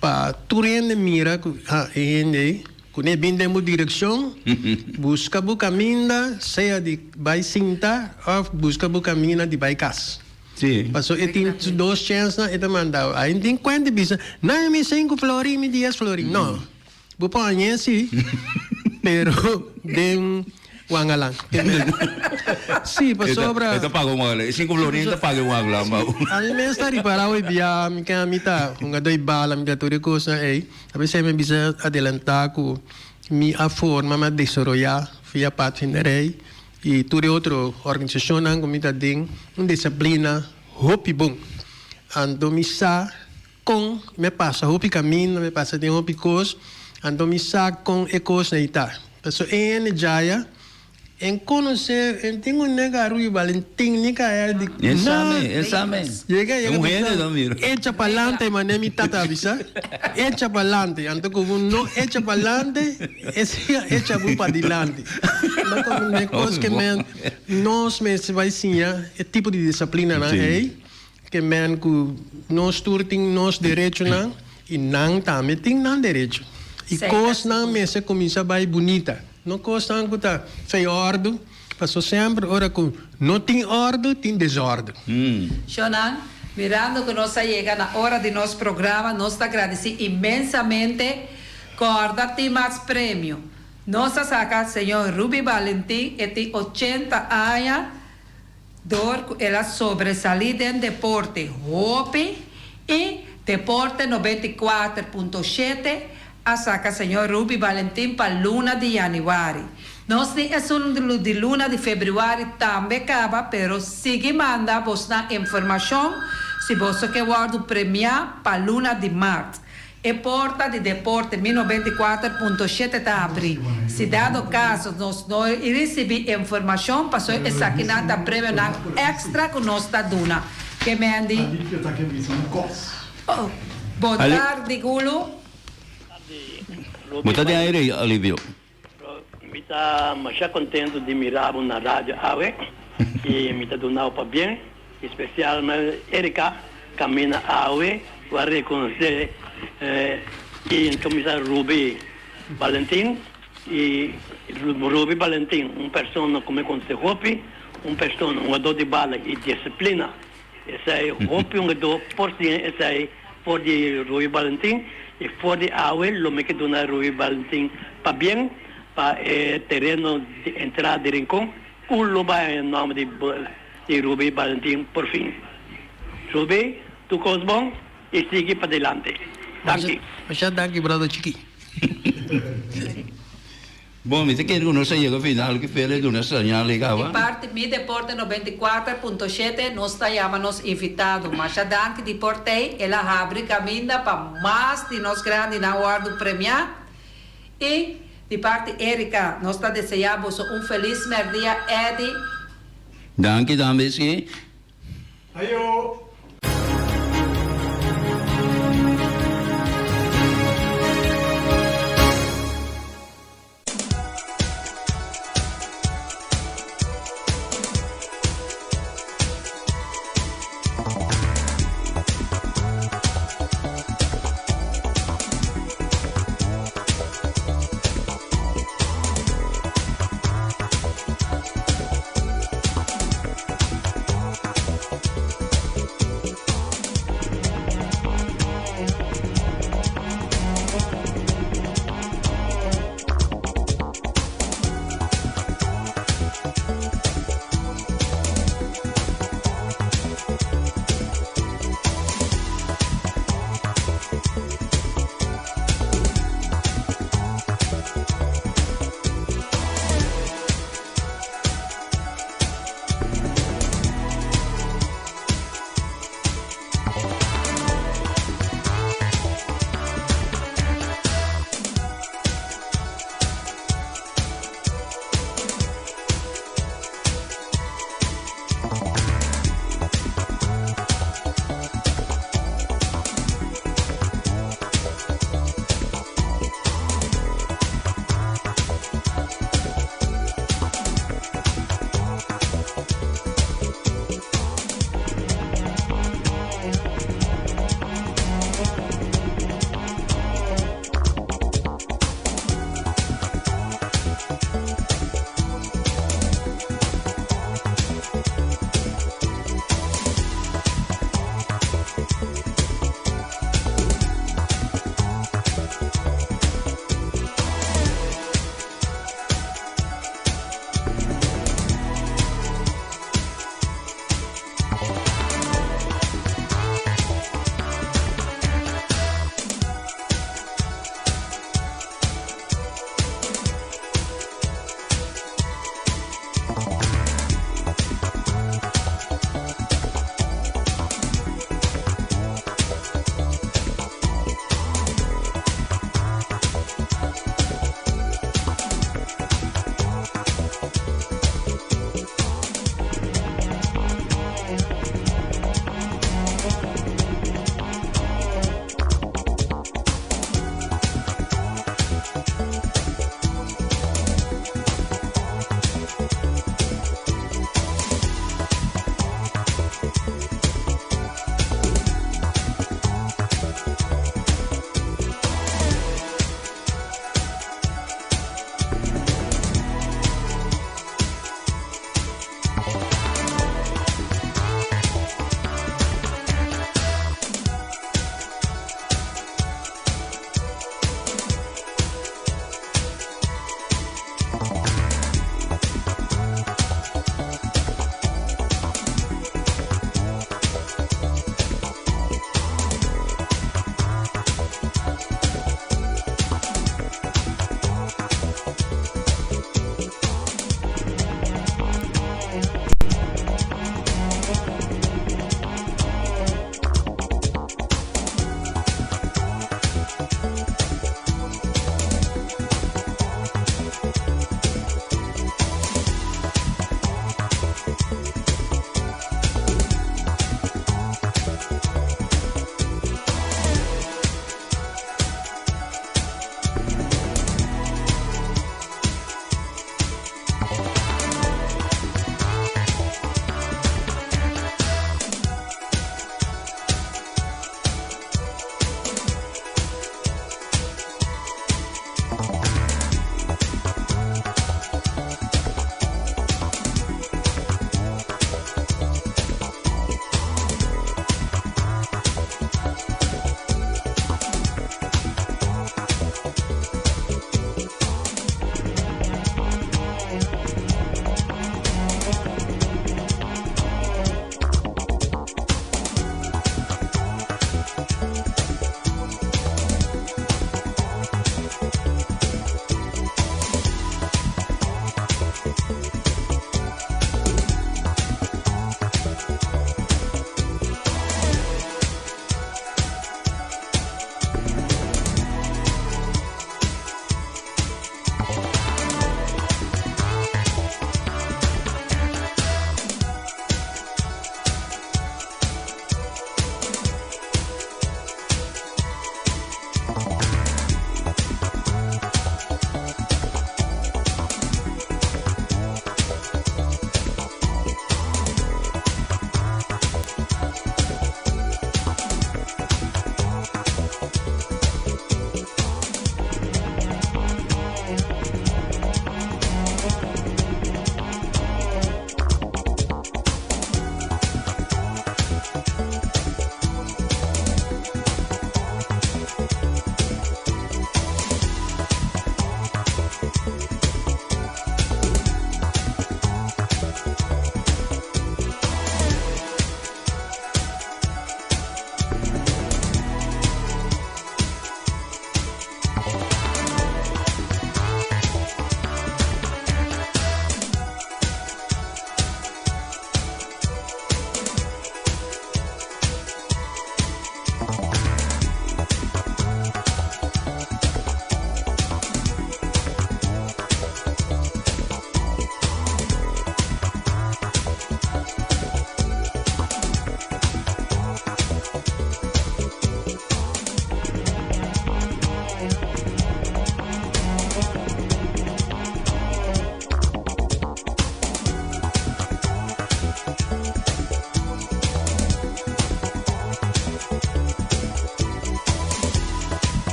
para turende mira que ainda quando bem demo direção, busca o caminho, seja de vai cinta ou busca o caminho de vai casa. Sim. Passou e tem duas chances na eta mandar. Aí tem quanto bisa? Não me 5 florim, me 10 florim. Não. Vou pôr sim. Pero dem wangalang. Sim, passou para. Ito pago mo ala. 5 florim ito pago mo ala. A mim mesmo está para o via me quer mita, doi bala me datori coisa aí. A vezes me bisa adelantar com mi a forma me desarrollar via patinarei. E toda outra organização não comita ding disciplina hopi bom ando missa com me passa hopi caminho me passa de hopi coisa ando missa com ecos na ita pessoa em jaya em conhecer em tenho nega Rui Valentin nica é de exame chega mira echa palante mané mi tata avisa echa palante ando como no echa palante echa bu para dilante não como negócio que men nós mesmo vai sim é tipo de disciplina na que men que nós turting nós direito não e não também tem não direito e coisa não mesmo começa vai bonita não coisa não que tá feio ordem passou sempre ora com não tem ordem tem desordem. Shonan, mirando que nós chega na hora de nosso programa, nós agradecemos imensamente corda tem mais prêmio. Nossa saca, senhor Ruby Valentin, tem 80 anos, ela sobressalida em deporte hopi e deporte 94.7, a saca senhor Ruby Valentin para luna de januário. Nós temos de luna de fevereiro também acaba, pero sigue manda vos na informação se você quer guardar premiar para luna de março. E porta de deporte 94.7 está abrindo. Se dado caso nós não recebemos informação, passou essa aqui nada prêmio na extra que nós está dando. Que me andi? Boa tarde, Gulo. Boa tarde, Aire, Alívio. Está mais contente de mirar na rádio Aue e me está dando para bem, especialmente Erika caminha Aue para reconhecer e começar Ruby Valentin e Ruby Valentin, uma pessoa como conhece Hopi, uma pessoa dor de bala e disciplina. Esse é Hopi dor por si, esse é por de Ruby Valentin e por de Aue, lo me que dona Ruby Valentin para bem. Para terreno de entrada de Rincón, vai em nome de Ruby Valentin por fim. Ruby, tu cosbon e sigue para adelante. Danke. Masya, danke, brother Chiki. Bom, me quer que nós chega ao final que fez uma señal De ligava. parte Mi Deporte 94.7 nós estamos invitados. Mas já danke de Portei, ela abre caminho para mais de nós grandes na hora do premiar. E de parte Erika, nós desejamos feliz dia, Eddie. Danke, dames. Ayo.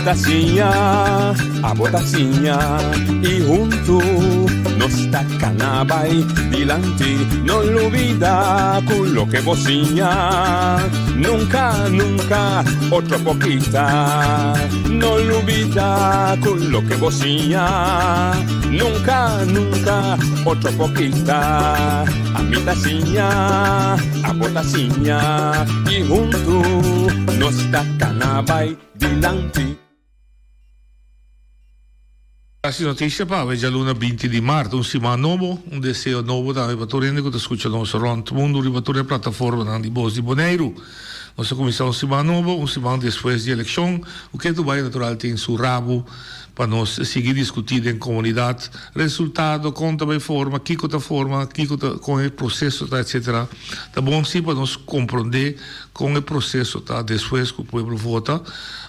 a botacinha, e junto nos tacanabay, dilante, no olvida con lo que vocinha, nunca, nunca, otro poquita, no olvida con lo que vocinha, nunca, nunca, otro poquita, a mi tacinha, a botacinha, e junto nos tacanabay, dilante. Questa notizia per già luna 20 di marzo, un settimana nuovo, un deseo nuovo da Rivatore che ascolta il nostro mondo, Rivatore piattaforma di Bos di Boneiro. Nós começamos uma semana nova, uma semana depois da eleição, o que tu vai natural tem seu rabo para nós seguir discutindo em comunidade, resultado, conta bem forma, que com o processo, tá, etc. Tá bom sim para nós compreender com o processo, tá, depois que o povo vota,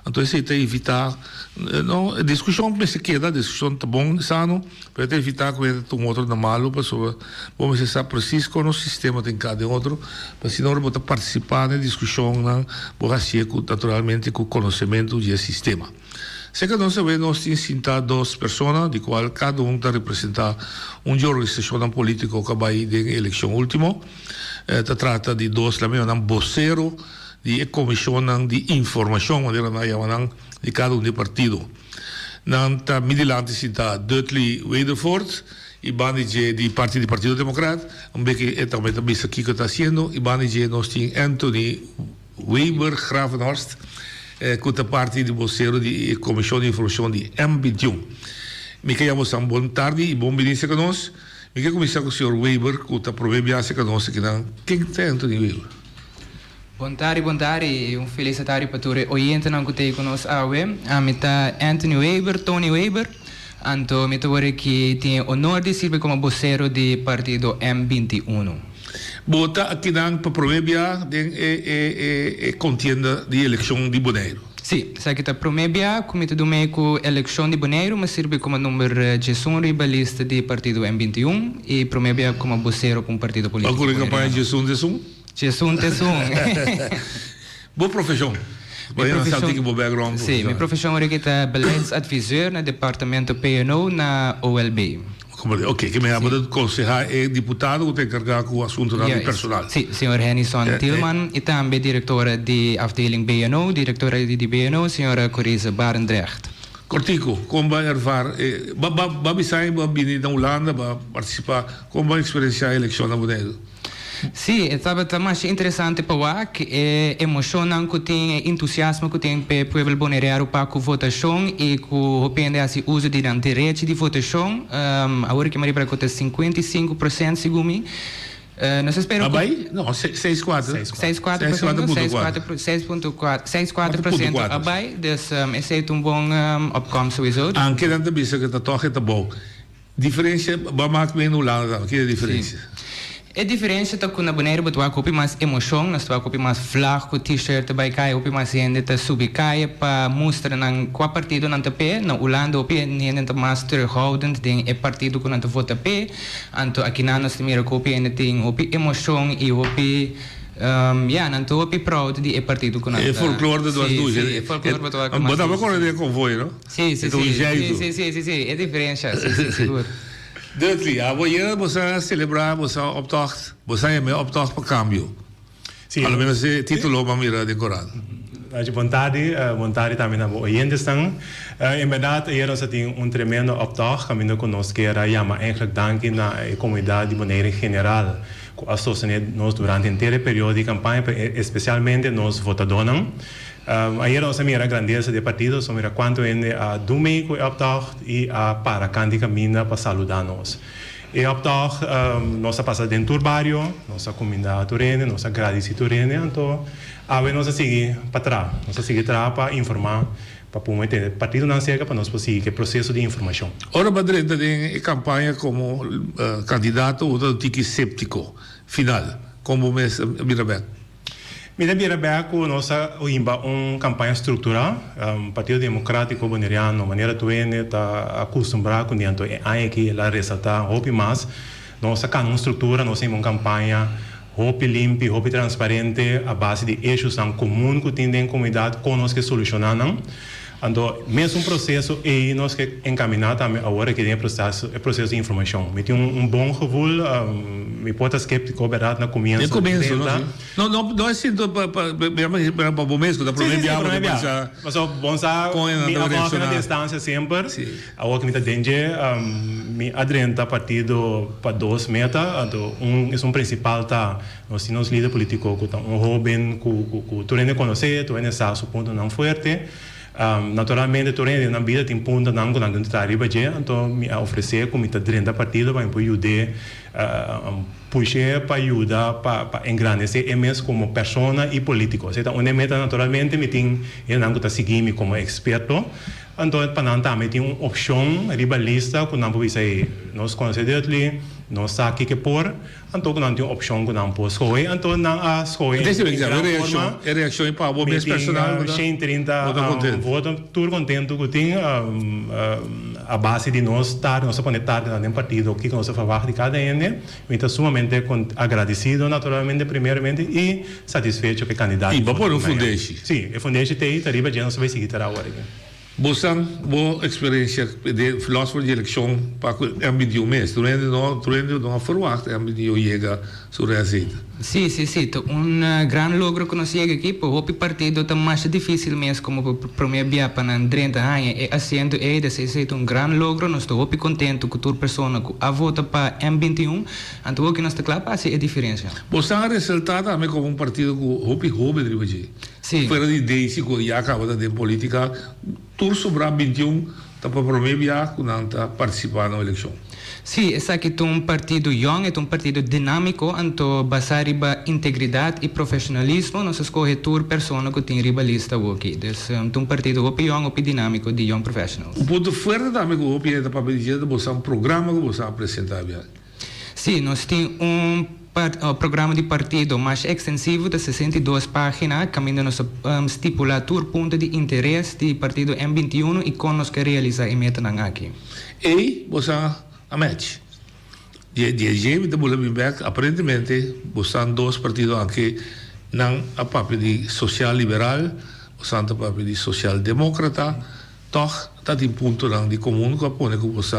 então isso é evitar, não, discussão mas se queda, discussão tá bom, sano, para evitar que um outro na malo, para só, vamos estar preciso com o sistema tem cada outro, para se não botar participar na discussão, na borracha, naturalmente com o conhecimento do sistema. Seca nós temos sentado duas pessoas, de qual cada um está representar uma organização política que vai na eleição última. Se trata de dois, um vocero de comissão de informação, de cada de partido. Na Middelland está Dudley Wederford, e de parte do Partido Democrata, que também aqui que está sendo, e nós temos Anthony Weber Gravenhorst, que parte do vocero de Comissão de Informação de M21. Me chiamo Sam, boa tarde e bom benissimo conosco. Me quero começar com o senhor Weber, que está provavelmente conosco aqui. Quem é Anthony Weber? Bom tarde e um felicitário para todos os ouvintes que estão conosco. Me está Anthony Weber, Tony Weber. Então, me estou que tem o honor de servir como vocero do partido M21. Bota aqui para prometer a contienda de eleição de Boneiro. Sim, sabe que está prometer como do meio com a eleição de Boneiro, mas serve como número de ribalista do partido M21 e prometer como vocero para um partido político. Qual é a campanha de Jesum? Jesum. Boa profissão. Sim, minha profissão é que está beleidsadviseur no departamento PNO na OLB. Ok, que me chama de concejal e deputado que tem encarregado com o assunto personal. Sim, senhor Henison Tillman e também diretora de afdeling BNO, diretora de BNO, senhora Corisa Barendrecht. Cortico, como vai ervar, vai sair, vai vir na Holanda, vai participar, como vai experienciar a eleição na Boneiro? Sim, estava mais interessante para que é emocionante que tem entusiasmo que tem para o povo bonaerense para a votação e que o PNDS usa de direito de votação. Agora que Maria para 55% segundo mim. Nós esperamos. Abai? Não, 6,4%. 6,4% abai, então é um bom opcom sowieso. Anche dentro da bisa que está toch é bom. Diferença, vai marcar bem no lado, que é a diferença? A diferença é que na Bonaire você vai copiar mais emoção, nós vai copiar mais flag, com t-shirt, vai cair, copiar mais gente, tá subir cair para mostrar na qual partido não tá pé, na Holanda o pé nem tá mais terughoudend, tem é partido que não tá vota pé, então aqui na nós também copiar tem o emoção e o pé não tô proud de partido que não. É folclore das duas. É folclore você vai. Mas dá para correr com comboio, não? Sim, é diferença, sim, seguro. Dudley, amanhã você celebrar, você optocht, você é meu optocht para câmbio. Sim. Pelo menos é título para mirar decorado. Vontade também na oyentes estão. Em verdade, hier nós temos tremendo optocht, caminho conosco que era chama eigenlijk dank na comunidade de Bonaire em geral, que associou nós durante inteiro período de campanha, especialmente nós votadores. Ayer nós temos a grandeza do partido, somos quanto a domingo optocht e a para candidato caminha para saludar nós. E optocht nós passamos dentro do barrio, nossa comunidade turene, nossa gradeci turene, então nós seguimos para trás, nós seguimos para informar, para o partido não chega para nós seguir o processo de informação. Ora, Badrenta tem campanha como candidato ou tique séptico final, como Mirabel. Mira Birabeco, nossa campanha estrutural, Partido Democrático Bonaireano, de maneira que está acostumado com dentro que ela ressalta, hope mais, nossa canão estrutura, nossa uma campanha hope limpa, hope transparente, a base de eixos comuns que tem em comunidade, conosco que solucionam. Então, mesmo processo e nós que encaminhar também agora que tem processo de informação. Me tem bom gevoel, me pode skeptico verdade na comienzo. No comienzo, não é assim para o mês, da problema mas o bom sa me avança na distância sempre. Agora que me tá dentro, me adrenta partido para 2 metas, então é principal tá nós temos líder político que jovem que tu ainda conhece, tu ainda sabe o ponto não forte. Naturalmente, tu ainda na vida tem ponto não que não está arriba já, então me oferecer como está dentro do partido para ajudar, puxar para ajudar para engrandecer eu mesmo como pessoa e político. Então, onde meta naturalmente me tem eu não está seguindo como experto. Então, para não também tem uma opção ribalista que não pode ser nós consideramos nós sabe que por então não tem opção que não pode escolher então não a escolher é reação para o mês personal 130 voto tudo contento que tem a base de nós estar nós conectar no partido que nós fazemos de cada ano então sumamente agradecido naturalmente primeiramente e satisfeito que o candidato e por um fundeixe sim o fundeixe tem arriba já nós vai seguir até agora Boa experiência de filósofo de eleição para o mês. Tu não verwacht que chega sobre a azeite. Sim. Grande logro que nós chegamos aqui, porque o partido está mais difícil mesmo como o primeiro dia para 30 anos. E assento é grande logro. Nós estamos contentes com toda pessoa que a vota para M21. Então, o que nós estamos claro para a diferença. Você tem resultado também como partido que houve de Sim. Fora de ideia que já acaba de política, tudo sobre 21 está para o primeiro dia que não está participando na eleição. Sim, esse aqui é partido jovem, é partido dinâmico, então baseado em integridade e profissionalismo, nós escolhemos toda pessoa que tem ribalista aqui. Então, um partido jovem, dinâmico, de young professional. O ponto forte também que o jovem é para pedir de você programa que você apresentar. Sim, nós temos programa de partido mais extensivo de 62 páginas, que nos estipula todo ponto de interesse do partido M21 e como nós queremos realizar e meter aqui. E você a match. De Bulemenberg, aparentemente, você tem 2 partidos aqui, não a papel de social-liberal, você tem a papel de social-democrata, toch, está em ponto de comum que põe que você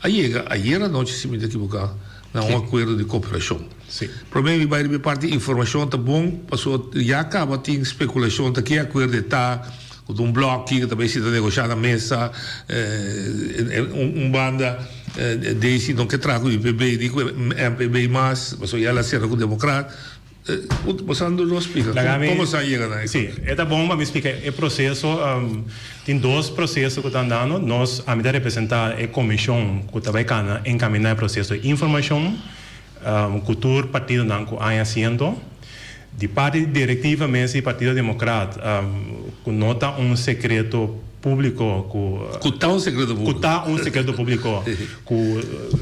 ayer à noite, se me equivocar, não acordo de cooperação. Sim. O problema é que a parte de informação está bom, passou já acaba tem especulação de que acordo está com bloco que também se está negociando na mesa, banda desse não que trago o IPB, digo MPB mais, passou já lá será com o democrata. Você não explica como você chega na Sim, é bom para me explicar. O processo tem 2 processos que estão dando. Nós, a medida representar a comissão que está vai encaminhar o processo de informação, cultura, partido não que há haciendo. De parte diretiva mesmo, Partido Democrata, que nota segredo público que um segredo público que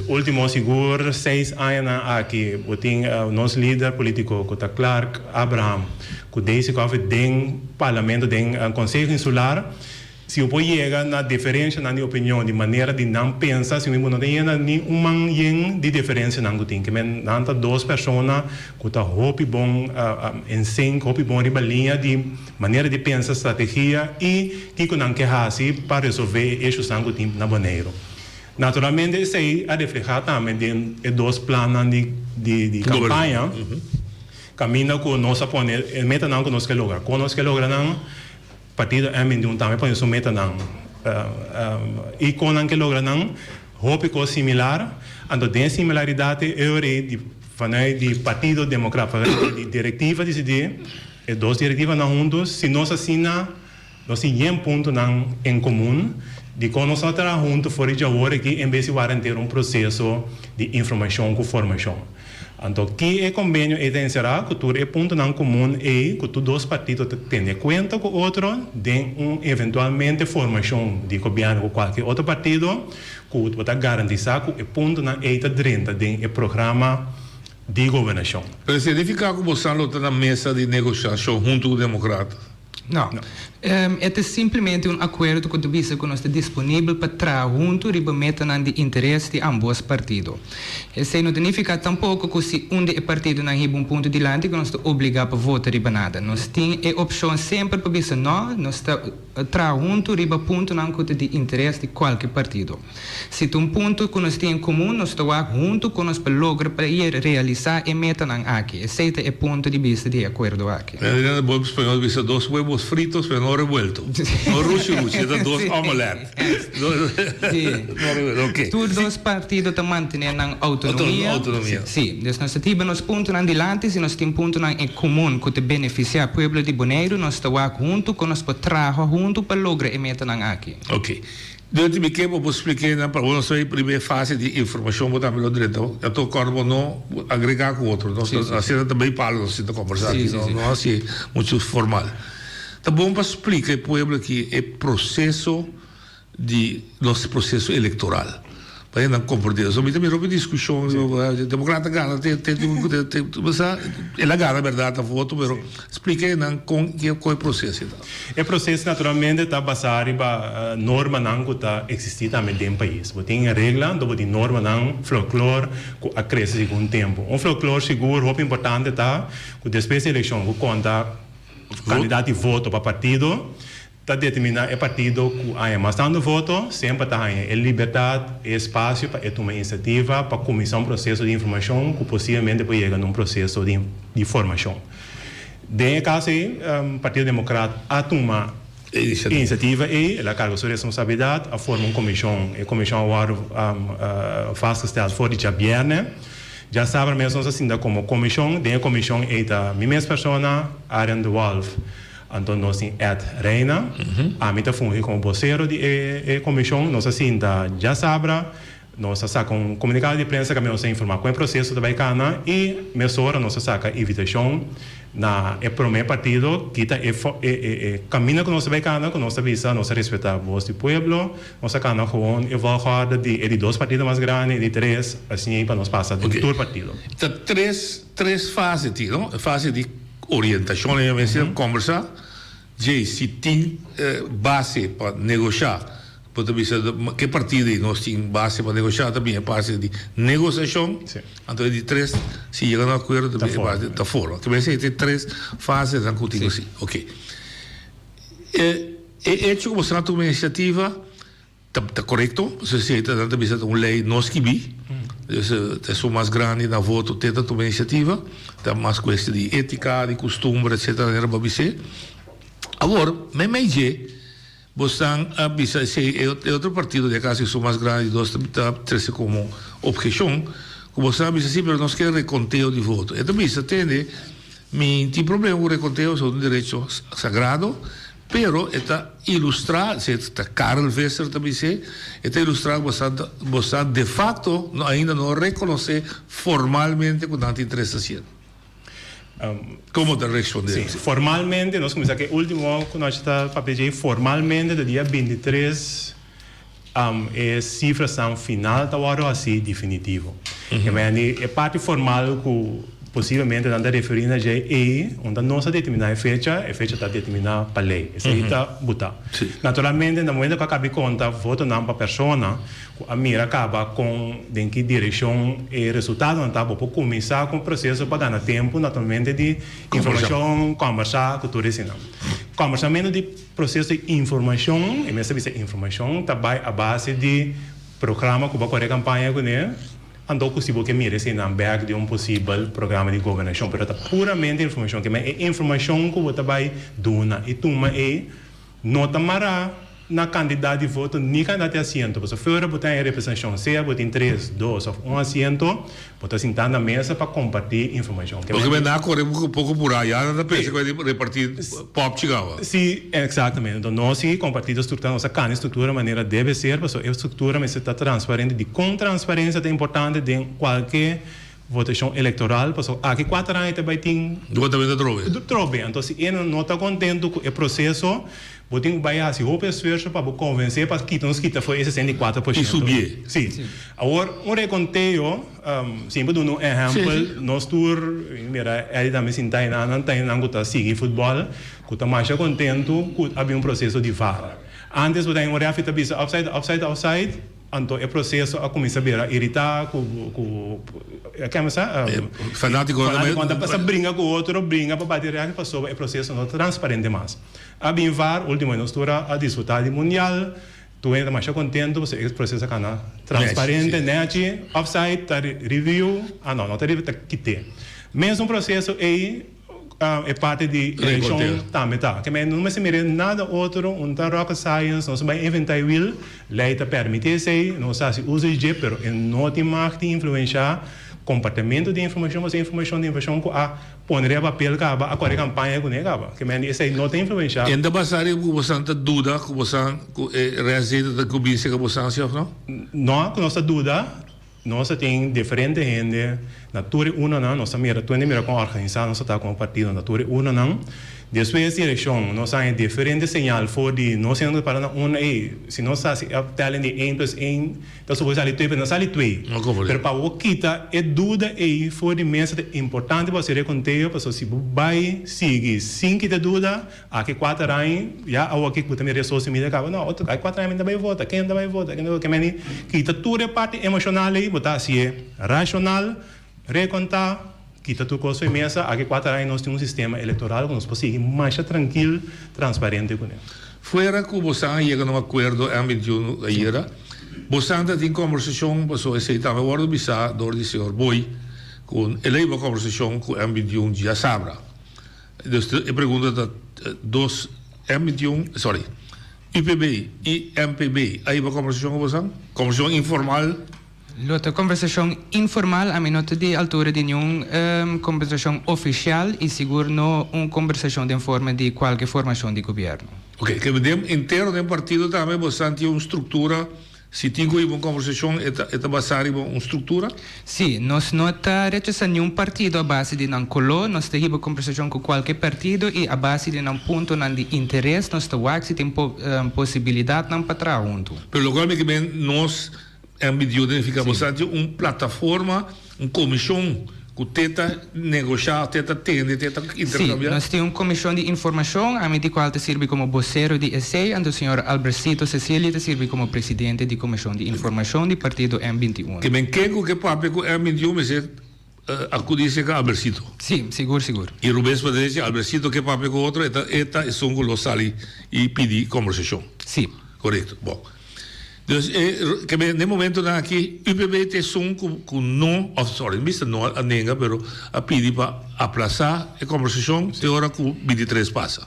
último seguro 6 anos aqui tem nosso líder político que está Clark Abraham que desde que tem parlamento tem conselho insular se eu pode chegar na diferença na minha opinião de maneira de não pensar se eu não tenho nenhuma de diferença não tem que não tá 2 pessoas que tá hope bom ensino hope bom ribalinha de maneira de pensar estratégia e que não quer assim para resolver esses não tem na maneira naturalmente isso aí a refletir também de 2 planos de campanha caminho com nossa poner meta não que nós quer lograr com nós quer lograr não partido M21 também põe sua meta não e com não que logra não hope com similar então tem similaridade eu de partido democrata de diretiva decidir e 2 diretivas não juntos se nós assina nós temos ponto não em comum de quando nós trabalhamos juntos fora de agora que em vez de ter processo de informação com formação. Então, que é convênio e tem será que tudo é ponto não comum e que todos 2 partidos têm conta com o outro de eventualmente formação de governo com qualquer outro partido que pode garantir que é ponto não é dentro do programa de governação. Mas significa que você não está na mesa de negociação junto com o democrata? Não. É simplesmente acordo que divisa que nós está disponível para trabalhar junto e meter na de interesse de ambos partidos. Isso não significa tampouco que se de partido não tem ponto de lante que nós está obrigado a votar riba nada. Nós temos a opção sempre para dizer não, nós está trabalhar junto riba ponto não que de interesse de qualquer partido. Se tem ponto que nós temos em comum, nós está junto que nós para lograr para ir realizar e meter na aqui. Esse é o ponto de vista de acordo aqui. En bom espanhol dice dos huevos fritos pero no revueltos. No rushi, dos omelette. Okay. Todos os partidos estão mantendo a autonomia. Sim, então nós temos nos pontos adiante, se nós temos pontos em comum que beneficiar o povo de Bonaire, nós estamos juntos, que nós podemos trabalhar juntos para lograr e meter na aqui. Ok. Durante o tempo, eu expliquei para você a primeira fase de informação, vou dar meu direito. Eu estou corpo não agregar com outro. Assim também falo, assim, de conversar aqui, não assim, muito formal. Tá bom para explicar para o povo que é processo de nosso processo eleitoral. Para não compreender. Só me também houve discussão, democrata gana, ela gana, verdade, a voto, mas expliquei com que é o processo. O processo naturalmente está baseado em norma não que está existir também no país. Tem regra, tem norma não, folclore que cresce com o tempo. Folclore seguro, muito importante está que depois da eleição, que conta candidato de voto para partido, está determinar o partido que há mais tanto voto, sempre está em liberdade e espaço para tomar iniciativa, para começar um processo de informação que possivelmente pode chegar num processo de formação. Nesse caso, o Partido Democrata a tomar iniciativa e ela carga sua responsabilidade a formar uma comissão. A comissão agora faz que for de viernes. Já sabe mesmo assim como comissão, dentro da comissão está a minha pessoa, Aaron de Wolf. Então, nós temos Ed Reina, a mim está fungindo como vocero da comissão, nós assim já sabe, nós sacamos um comunicado de imprensa que nós informar com o processo da Baicana e mesora nós sacamos invitação na primeiro partido que está caminha com nossa Baicana, com nossa visa, nós respeitamos a voz do povo, nós sacamos com evaluar de dois partidos mais grandes, de três, assim para nós passar de todo partido. Então, três fases, não? Fase de orientação, conversar, se tem base para negociar, que partido nós temos base para negociar também, é parte de negociação, então de três, se chega a um acordo, está fora. Que vai ser de três fases, não contigo assim. Ok. Hecho como se uma iniciativa, está correto, se está dando uma lei nós que vi, é mais grande na voto, tenta tomar iniciativa, tem mais questão de ética, de costume, etc. Agora, mesmo você avisa se é outro partido de casa que são mais grandes, nós temos como objeção, como você avisa assim, mas nós queremos reconteio de voto. Então, você entende, tem problema com o reconteio, é um direito sagrado, pero está ilustrado, está Karl Wesser também está ilustrado bastante, de facto, ainda não reconhece formalmente com tanta interesse. Como te responder? Sim, formalmente, nós começamos aqui, o último que nós está para pedir, formalmente, do dia 23, é cifra final, está agora assim, definitivo. É parte formal que possivelmente não está referindo a GE, onde não se determina a fecha está determinada para a lei. Isso aí está botado. Naturalmente, no momento que acaba conta, voto não para a pessoa, a mira acaba com em que direção e resultado não está para começar com o processo para ganhar tempo, naturalmente, de informação, conversar, cultura e cinema. Conversamento de processo de informação, e mesmo essa informação, está a base de programa que vai correr campanha com ele. Então, possível que mire se não back de possível programa de governação, mas é puramente informação, que é informação que você vai dar e toma não tamará na candidato de voto, nem candidato de assento. Porque fora você tem representação, se você tem 3, 2 ou 1 assento, você sentar na mesa para compartilhar informação. Porque vai dar correr um pouco por aí, não pensa que vai repartir pop chegava. Sim, exatamente. Então, nós compartilhamos a estrutura, nossa cana estrutura, a maneira deve ser, porque a estrutura está transparente, com transparência é importante de qualquer votação eleitoral, passou aqui 4 anos também tem trove. Então, se ele não está contente com o processo, botem vai assim, o esforço para convencer para que nos quita foi 64%. E subir. Sim. Agora, conteio, sempre dando um exemplo, nós tour, mira, ele também se está não está seguir futebol, que está mais contente que havia processo de VAR. Antes, você tem uma reafita bisa outside, então o processo a começar a irritar fanático quando passa briga com o outro, briga para bater real, passou o processo não transparente mais. A bem VAR, última nostura a disputar de mundial, tu ainda mais contente, você o processo cana transparente, net, offside, review, não está review, está quitado. Mesmo processo é parte de eleição também tá. Que não se mire nada outro, tá rocket science, não se vai inventar will, lei tá permite sei, não se usa de, pero não tem marca influenciar comportamento de informação, mas informação de informação que a poner papel acaba, a correr campanha com acaba. Que esse não tem influenciar. Ainda basari que você tá dúvida, que você reazeita da cubinha que você não? Não, que nossa dúvida. Nós temos diferente gente, natura uma não, nós mira, tu ainda mira com a organização, nós está com o partido natura uma não. Depois da eleição, nós temos diferente sinal for de nós temos para uma se nós se talen de 1+1, então supõe ali 2, nós ali 2. Mas para o quita é dúvida aí for de mensagem importante para ser conteúdo, para se vai seguir, sim que te dúvida, aqui 4 anos, já ao aqui que também resolve me acaba, não, outro, aí 4 anos também vota, quem também vota, que meni que tudo é parte emocional aí, botar se é racional, recontar quita tu coisa imensa, aqui 4 anos nós temos um sistema eleitoral que nós podemos seguir mais tranquilo, transparente com ele. Fora que você chega num acordo em 21 ayer, você tem conversação, você aceitava o ordo bisa do senhor Boi, com ele uma conversação com em 21 dia sabra. Então, eu pergunto dos M21, sorry, IPB e MPB, aí uma conversação com você? Conversação informal? Outra conversação informal, a mim não de altura de nenhuma conversação oficial e seguro não uma conversação de forma de qualquer formação de governo. Ok, que vedem inteiro do partido também você tem uma estrutura, se tem uma conversação, é basada em uma estrutura? Sim, nós não rechazamos nenhum partido a base de não colo, nós temos uma conversação com qualquer partido e a base de não ponto não de interesse, nós temos se tem possibilidade não para trás junto. Pelo qual que bem nós ficamos uma plataforma, uma comissão que tenta negociar, tenta atender, tenta intercambiar. Sim, nós temos uma comissão de informação, a mim qual te serve como vocero de ESEI, e o senhor Albercito Cecília te serve como presidente de comissão de informação do partido M21. Que bem que papo com M21 mas acudice com Albercito. Sim, seguro. E Rubens pode dizer, Albercito que papo com outro, eta são com los sali e pedir conversação. Sim. Correto, bom. Então, que no momento aqui, o IPB tem com não, vista não a nega, mas a pedir para aplazar a conversação, tem hora que o 23 passa.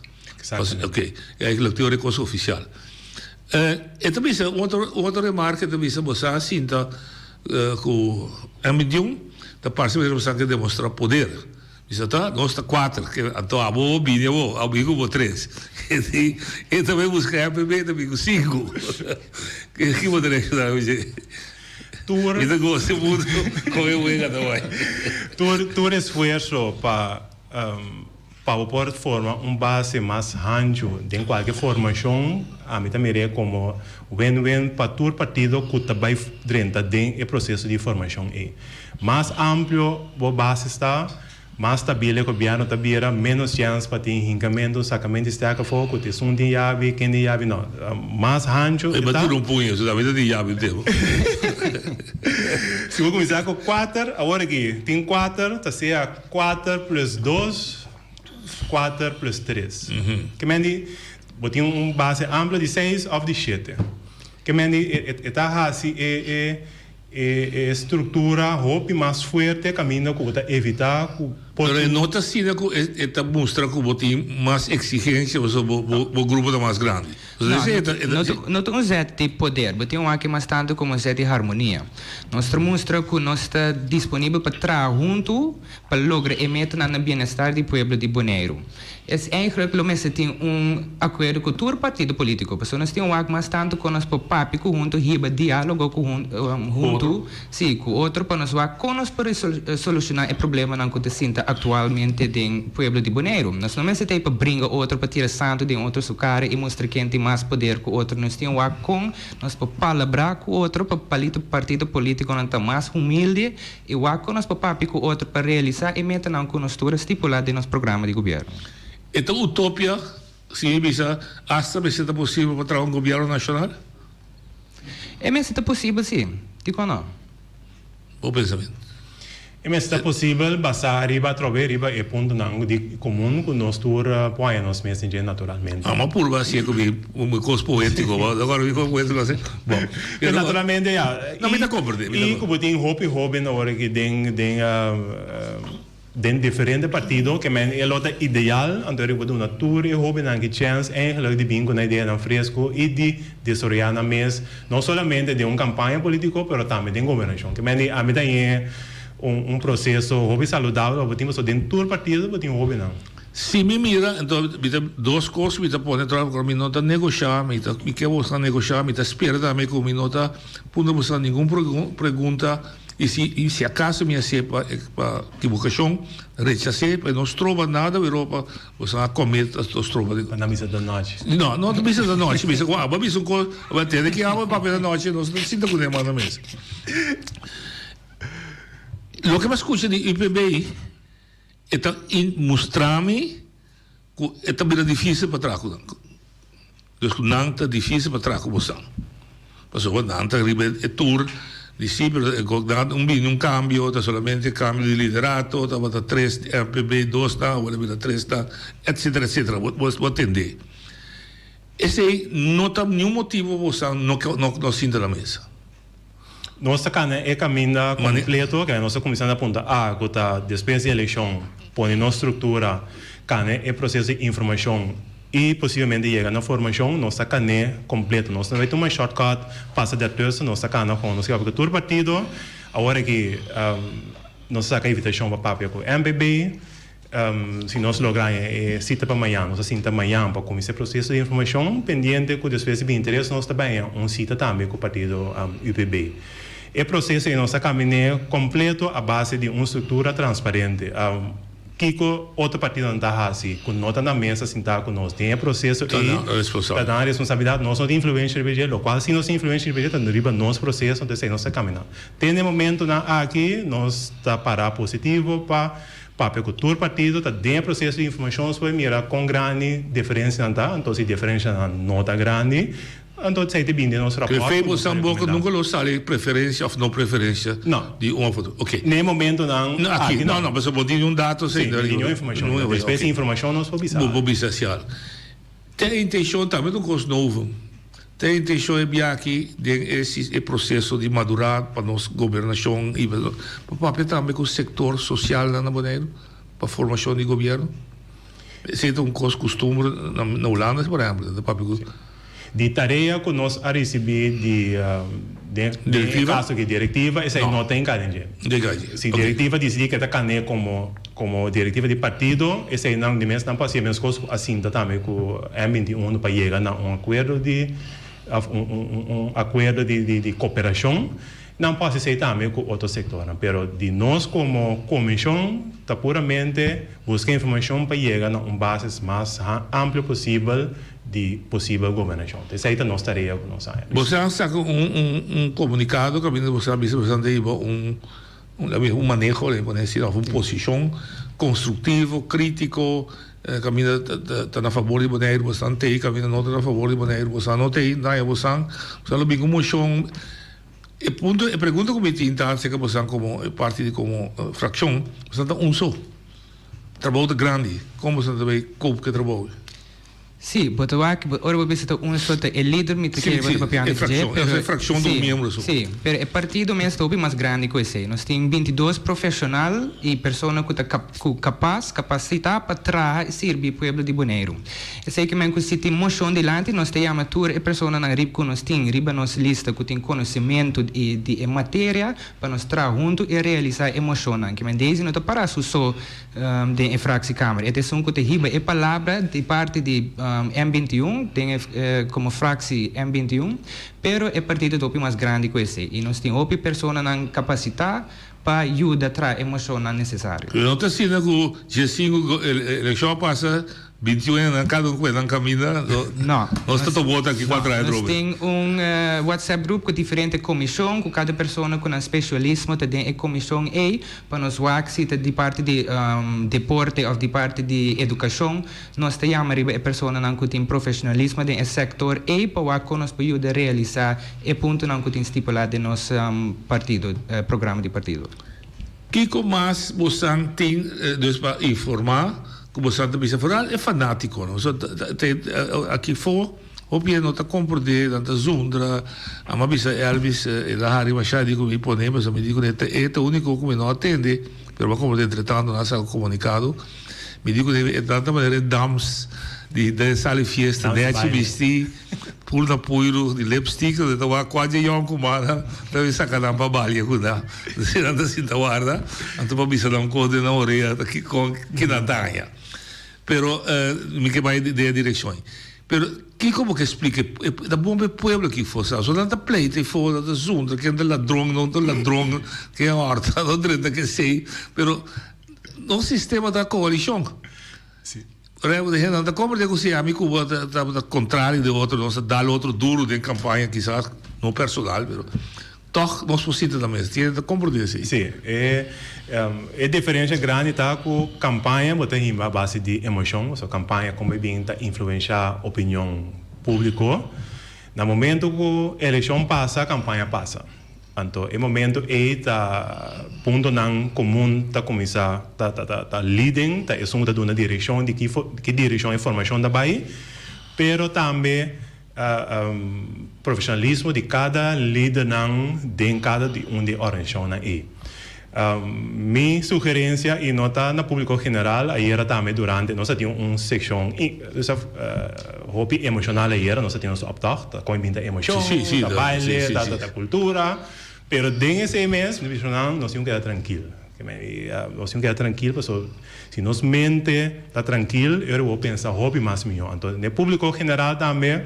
Ok, é a teoria coisa oficial. E também, outra remarca, também, você assim, com a M21, da parte de você que demonstra poder. Isso está, nós está 4, que então a boa opinião, o amigo 3. E também busca a MPB, também 5. Que vou ter que dar hoje? Tour. Isso gosta muito, como eu venho também. Tour esforço para poder formar base mais rancho de qualquer formação, a mim também é como win-win para todo partido que também dentro do processo de formação. Mais amplo a base está, mais stabiele o governo também menos chance para ter enriquecimento, sacamento de que foco, ter som de chave, quem de chave não. Mais rancho. E bater punho, isso também de chave tempo. Se eu começar com 4, agora aqui tem 4, tá certo? 4 plus 2, 4 plus 3. Que mendi, botem base ampla de 6 ou de 7. Que mendi, está assim, estrutura, roupa mais forte, caminho que evitar que Pero en nota sina que esta mostra que tem mais exigência o grupo da mais grande. Não tem um zete de poder, mas tem um aqui mais tanto como um zete de harmonia. Nós mostra que nós está disponível para trabalhar junto para lograr emitir na bem-estar do povo de Bonaire. É eigenlijk que nós tem acordo com todo partido político, porque nós temos algo mais tanto com nós papi junto, riba diálogo junto, sim, com outro para nós para solucionar o problema que se sinta atualmente no povo de Bonaire. Nós não tem para brincar outro para tirar santo de outro sucar e mostrar quem tem mais poder que o outro. Nós temos com nós para palabrar com o outro para palito partido político não está mais humilde e com nós para papi com o outro para realizar e meter não com nós todos estipulado no nosso programa de governo. Então, utopia, se bisa, hasta se é possível para trabalhar um governo nacional? É mesmo possível, sim. Digo não. Bom pensamento. É mesmo possível, passar arriba, trovar arriba, e ponto não de comum que nós todos apoiamos mesmo naturalmente. Ah, mas por baixo é como coisa poético, agora me poético assim. Bom, naturalmente, não me dá compreender. E como tem hobby na hora que den diferente partido que men é lota ideal então eu vou dar tour e hobby na que chance eigenlijk de bingo na ideia na fresco e de desoriar na mês não somente de campanha política mas também de governação que men a medida é processo hobby saudável eu temos dentro do partido eu tenho hobby não se me mira então duas coisas me pode entrar com me nota negociar me que você negociar me espera também com me nota não você nenhuma pergunta. E se acaso me sepa equivocação, rechacei, mas não trova nada, Europa, você não comete as trovas. Na missa da noite. Não, não na missa da noite, mas a missa com a ter que o papel da noite, não se sinta com demanda na mesa. O que me escuta de IPB é mostrar-me que é também difícil para trabalhar. Não é difícil para trabalhar com você. Porque não é tour. Discípulos, un cambio, solamente cambio di liderato, da 3 PB 2 sta, vuole da 3 sta, eccetera, eccetera, vuoi attendere. E se non ha nessun motivo, non sinta la mesa. Nossa cana é caminho completo, que a nossa comissão aponta que a despesa de eleição põe na estrutura, cana é processo de informação e possivelmente chega na formação, nossa cana completa. Nós não vai ter uma shortcut, passa de terça, nossa cana com nós que todo partido, a hora que nós saca a invitação para papel com o MBB, se nós lograrmos cita para amanhã, nós cita amanhã para começar o processo de informação, pendente com despesa de interesse, nós também cita também com o partido UPB. O processo é nossa caminho completo à base de uma estrutura transparente. Kiko, outro partido não está assim, com nota na mesa, sentar com nós. Tem processo e está dando responsabilidade, nós não temos influência de BG, o qual se nós temos influência de BG, está no nosso processo, então é nossa caminhada. Tem no momento aqui, nós está para positivo para o todo partido, está dentro do processo de informação, nós podemos mirar com grande diferença, então se diferença não está grande, então sai de bem de nosso rapport. Que fez Samboca nunca lo sabe preferência ou não preferência de uma foto. Ok. Nem momento não. Aqui não, mas eu vou ter dato sem dar nenhuma informação. Espécie de informação nós vamos bisar. Vou bisar. Tem intenção também de coisa novo. Tem intenção de aqui esse processo de madurar para nossa governação e para também com o setor social na Bonaire, para a formação de governo. Esse é costume na Holanda, por exemplo, de papel. De tarefa que nós recebemos de caso de diretiva, essa não tem cadê. Se diretiva decide que está cadê como diretiva de partido, essa não de mesmo não pode ser mesmo coisa assim também com o M21 para chegar a acordo de cooperação. Não pode ser também com outro setor, mas de nós como comissão, está puramente buscar informação para chegar a base mais ampla possível de possível governação. Essa é a nossa tarefa. Você saca comunicado que você ha visto um manejo, uma posição construtivo, crítico, caminha está a favor de Bonaire, você não tem, caminha não está a favor de Bonaire, você não tem, você não tem como moção. E pergunta como te interessa que você como parte de como fração, você não só trabalho grande, como você também copo que trabalho. Sì, ora voi siete un sotto il leader mi Sì, sì, è frazione di un membro. Sì, per il partito mi è stato più grande che sei. Noi stiamo 22 professionali e persone con capacità per trarre e servire il pueblo di Bonaire. E sei che noi stiamo motion di lanti, noi stiamo a tour e persone non arrivano con noi, arrivano la nostra lista con conoscimento di materia per noi trarre junto e realizzare emozioni anche. Ma desi non parla su di fraxi camera. E sono che hiba e palavra di parte di M21, come fraxi M21, però è partito dopo più grande questo. E noi stiamo più persone hanno capacità per aiutare tra emozioni necessarie. Non ti sembra che c'è l'elezione passa 21 cada un non cammina? No. Non è stato vuoto anche 4 anni. Noi stiamo un WhatsApp group con differenti commissioni, con cada persona con un specialismo e commissione A, per noi waxi di parte di deporte o di parte di educazione. Noi stiamo arrivando a persone con un professionalismo nel settore A, per che noi possiamo realizzare e appunto non con stipulare il nostro partito, programma di partito. Chi come possiamo informare? Come Santa Bisa Foral è fanatico, no? A chi fu, o pieno da comprare tanta zundra, a ma bisa Elvis e la Harry Machadi come mi poneva, mi dicono è unico come non attende, per ma come entretanto non ha comunicato, mi dicono è tanta maniera dams di sale fiesta, di vestiti, pur da puiro di lipstick, ho detto quasi io comanda, devi saccare un po' baglia quella, se non si guarda, anche poi bisa da un code na oreia che non taglia. Pero mi che vai della direzione. Pero chi come che explica da buon pueblo che fosse, soltanto plate fuori da zundra che è del ladrone, non del ladrone che è morta, non direte che sei, però non sistema da coalizione. Sì. Revo de gente da compra così amico da contrario di altro, non sa dall'altro duro in campagna chissà, non personale, però toch non si sente da me, tiene da compra di sì. Sì, è differenza grande tra la campagna, botta in base di emozione, so campagna come viene da influenzare opinione pubblica. Nel momento che l'elezione passa, la campagna passa. Anto, il momento è punto non comune da cominciare a leading, da assunta di una direzione di che direzione informazione da bai, però anche professionalismo di cada leader non den cada di una organizzazione è. Mi suggerenza e nota na público general ayer também durante nós tínhamos uma seção hobby emocional ayer nós tínhamos opdracht da com binda emoção da baile da cultura pero dentro mês nós tínhamos que estar tranquilo nós tínhamos que estar tranquilo porque se nos mente está tranquilo eu vou pensar hobby mais melhor então no público general também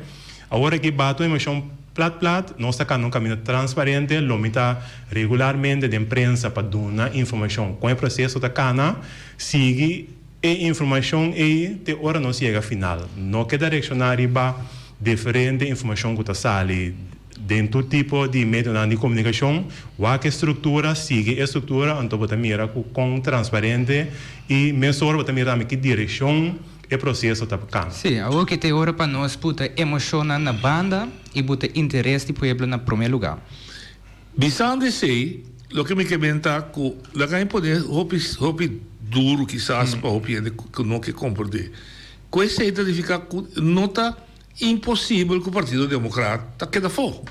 agora que bato emoção plat, nós estamos num caminho transparente, lomita regularmente de imprensa para dar informação. Com o processo da cana, sigue e informação e de hora não chega ao final. Não quer direcionar riba diferente informação que está sali dentro do tipo de método de comunicação, a que estrutura sigue a estrutura, então você mira com transparente e mesmo você mira que direção e processo da cana. Sì, o che te ora per noi puta emoziona na banda e puta interesse di pueblo na primeiro lugar. Bisogna sei, lo che mi comenta con la che impone hopi duro chissà pa hopi che non che comprende. Questo è identificato con nota impossibile con il Partito Democratico che da fuoco.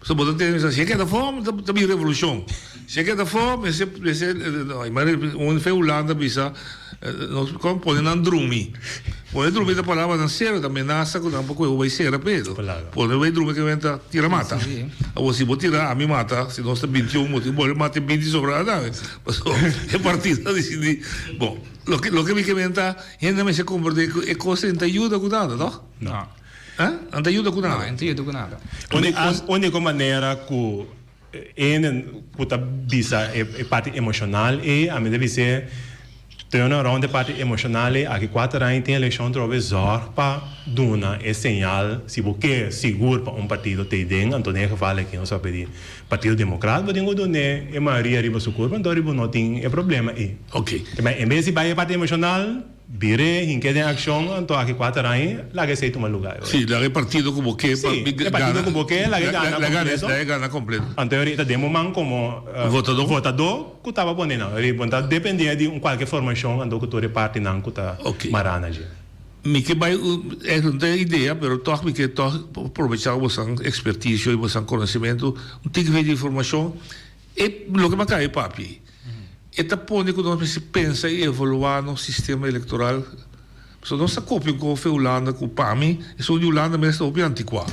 Se potete dire se che da fuoco da bi rivoluzione. Se che da fuoco se ma un fe Olanda bisa come pone andrumi pone drumi da parlava da sera da menassa con un po' quello vai sera pedo pone vai drumi che diventa tiramata o si può tirare a mi mata se non sta 21 ti vuole mate 20 sopra la nave è partita di boh lo che mi diventa niente me se comprende e cose non ti aiuta con nada no? No. Non ti aiuta con nada? No, non ti aiuta con nada. Unica maniera che puta bisa e parte emozionale e a me deve ser torna ronde parte emozionale a che 4 anni tem eleição trove zorg pa duna e segnal se você seguro para partido te den então nem que fala que não só pedir Partido Democrático digo do ne e maioria riba su curva então riba não tem problema e ok mas em vez de vai parte emocional vire in che action então a che 4 anni la che sei toma lugar sì la che partito come che il partito come che la che gana completo anteriormente demo man como votador que estava bonito riba então dependia de qualche formação ando que tu reparti nan que tá marana Mi que vai é não tem ideia, pero toch mi que toch aproveitar vossa expertise e vosso conhecimento, tem que ver de informação e lo que me cai papi. E tá pone que nós se pensa e evoluar no sistema eleitoral. So não se copia com a Holanda com PAMI, e só de Holanda mesmo é antiquado.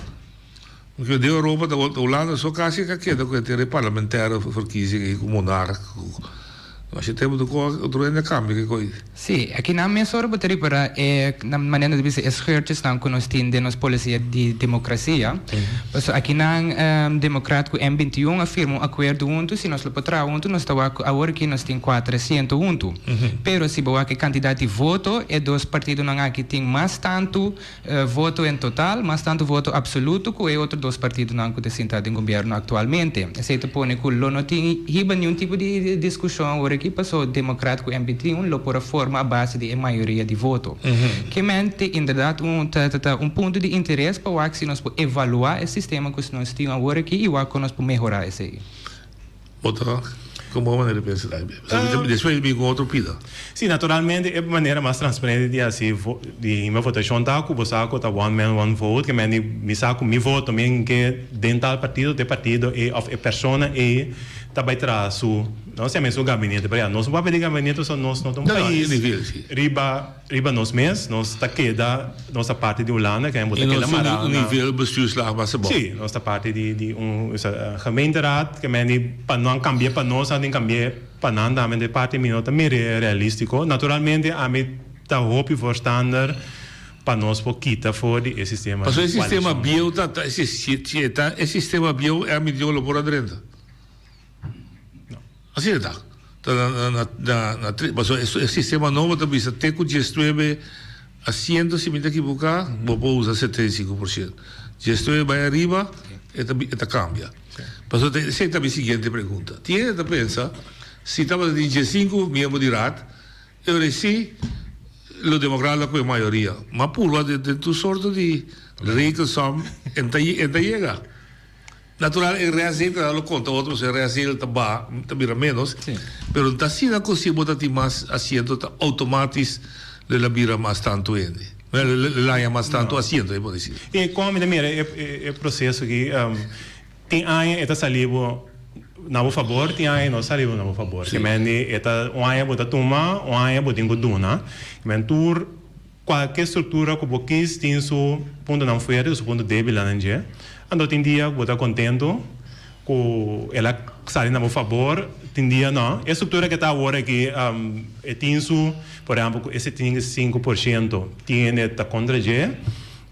Porque de Europa da Holanda só quase que queda com a parlamentar verkiezingen com monarca. Mas temos do outro ainda cambia que coisa. Sim, aqui na minha sora botaria para na maneira de dizer esquerdas não que nós temos nos polícia de democracia. Mas aqui na democrático M21 afirma um acordo junto, se nós lo potrá junto, nós está agora que nós tem 400 junto. Pero se boa que candidato de voto é dos partidos não aqui tem mais tanto voto em total, mais tanto voto absoluto que é outro dos partidos não que está sentado em governo atualmente. Esse te põe que lo não tem nenhum tipo de discussão agora que passou democrático M21 lo por a forma a base de maioria de voto. Que mente inderdaad um ponto de interesse para o que nós podemos evaluar o sistema que nós temos agora aqui e o que nós podemos melhorar esse aí. Outra como maneira de pensar depois me com outro pida. Sim, naturalmente é maneira mais transparente de assim de uma votação tá com você com one man one vote que me saco me voto também que dentro do partido de partido e of a persona e também traz o não sei mesmo o gabinete para nós não pedir gabinete só nós não um país riba nós mesmos nós tá queda nossa parte de Holanda que é muito aquela mara o nível bestuurslaag was bom. Sim, nossa parte de gemeenteraad que para não cambiar para nós nem cambiar para nada mas de parte minota mais realístico naturalmente a mim tá hope for standard para nós pouquita fora esse sistema. Mas esse sistema bio esse sistema bio é a melhor por adrenda. Assim é tá. Mas o sistema novo também está até com gestuebe assento se me equivocar, vou usar 75%. Gestuebe vai arriba e cambia. Mas essa é a seguinte pergunta. Tinha que pensar se estava de 5 membros de RAT, eu sim lo democrata com a maioria, mas por lá de tu sorte de reconsom enta chega. Natural, el Brasil te da lo conta, otros el Brasil también menos, pero está sin la cosa que más haciendo automático de la vira más tanto ende. La haya más tanto haciendo, puedo decir. E como mira, é processo que tem aí está salivo na favor, tem aí não salivo na favor. Que mende eta aí bota toma, aí bota inguduna. Men tur qualquer estrutura que boquis tem su ponto não foi, su ponto débil lá nje. Ando tem dia bota contento com ela sai na favor, tem dia não. A estrutura que está agora aqui tem su, por exemplo, esse 5% tem está contra G.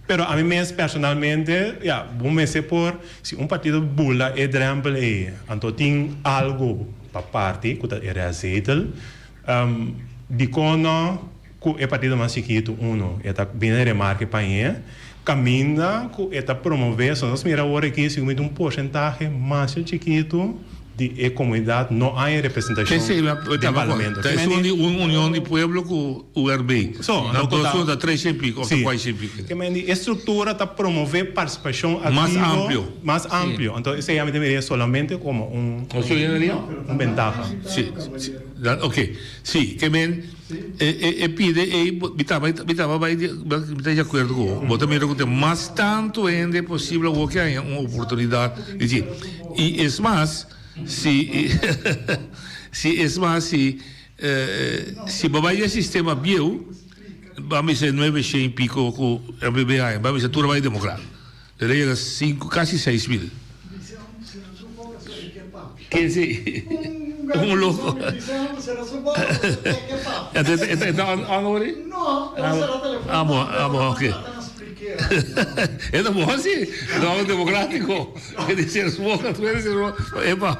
Pero a mim mesmo personalmente, vou me por se partido bula é exemplo então tem algo para parte que é aceitável, de quando o partido mais chiquito está bem remarque para ele, caminha que está promover, só nós mira agora aqui se porcentagem mais chiquito de comunidade não há representação de parlamento. É uma união de pueblo com o RB. Não estou da 3 e pico, ou 4 e pico. Que a estrutura está promover participação ativa, mais amplo. Então isso aí deveria solamente como uma ventaja. Sim. Ok. Sim, que pide estava de acordo com o também que mais tanto ainda possível que há uma oportunidade de dizer e é mais se vai o sistema bio vamos ser 900 e pico com a BBA vamos ser tudo vai democrático ele chega 5 quase 6 mil que se um louco está on no bom ok é bom assim não é democrático quer dizer smoke tu eres é bom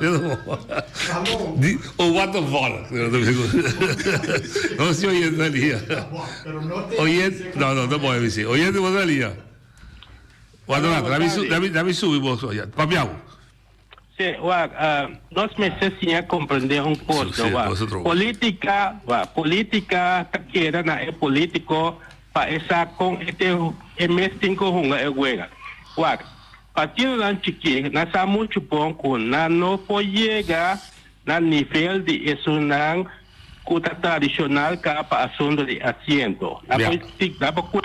o what the fuck não se oye ali oye não pode dizer oye de ali guarda Davi subi vos olha papiao. Sim, nós precisamos compreender pouco. Política que era na político para essa com este mês 5 hunga é guerra. Partido nan chique, na sa muito bom com na não pode chegar na nível de isso não cuta tradicional para asunto de asiento. Después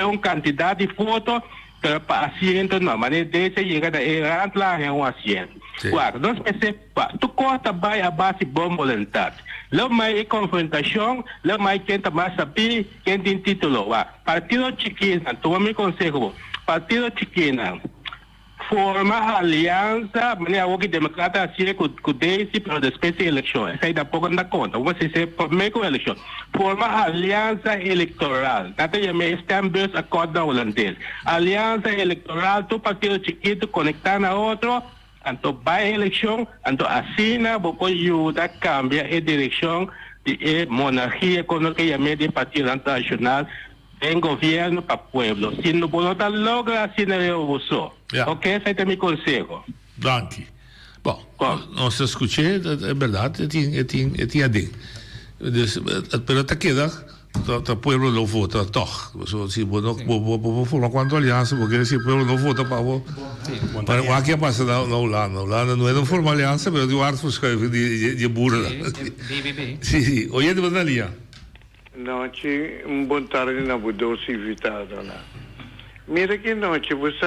un cantidad de fotos, pero para asiento no, maneira desse llega a lá é asiento. Claro, nós pensamos, tu corta vai a base bom vontade. Lá mais confrontação, lá mais quem tá mais saber, quem tem título. Partido Chiquina, tu me consegue, Partido Chiquina, forma aliança, maneira o que democrata assim com o DESI para depois da eleição. Essa aí dá pouco na conta. Você se primeiro eleição. Forma aliança eleitoral. Até já me estamos acordo holandês. Aliança eleitoral, tu partido chiquito conectar na outro, então vai a eleição, então assina, depois ajuda a cambiar a direção de monarquia quando que já me de partido internacional. Em governo para o povo. Se não voltar logo, assim não é o uso. Ok? Esse é o meu conselho. Danke. Bom, nós escutamos, é verdade, tinha adem. Pero te queda, o povo não vota, toch. Se vou formar quanto aliança, porque se o povo não vota para o que passa na Holanda. Holanda não é uma forma aliança, mas o arte foi de burra. Sim, olha de uma linha. Noite, boa tarde na Budosi invitado lá. Mira que noite, você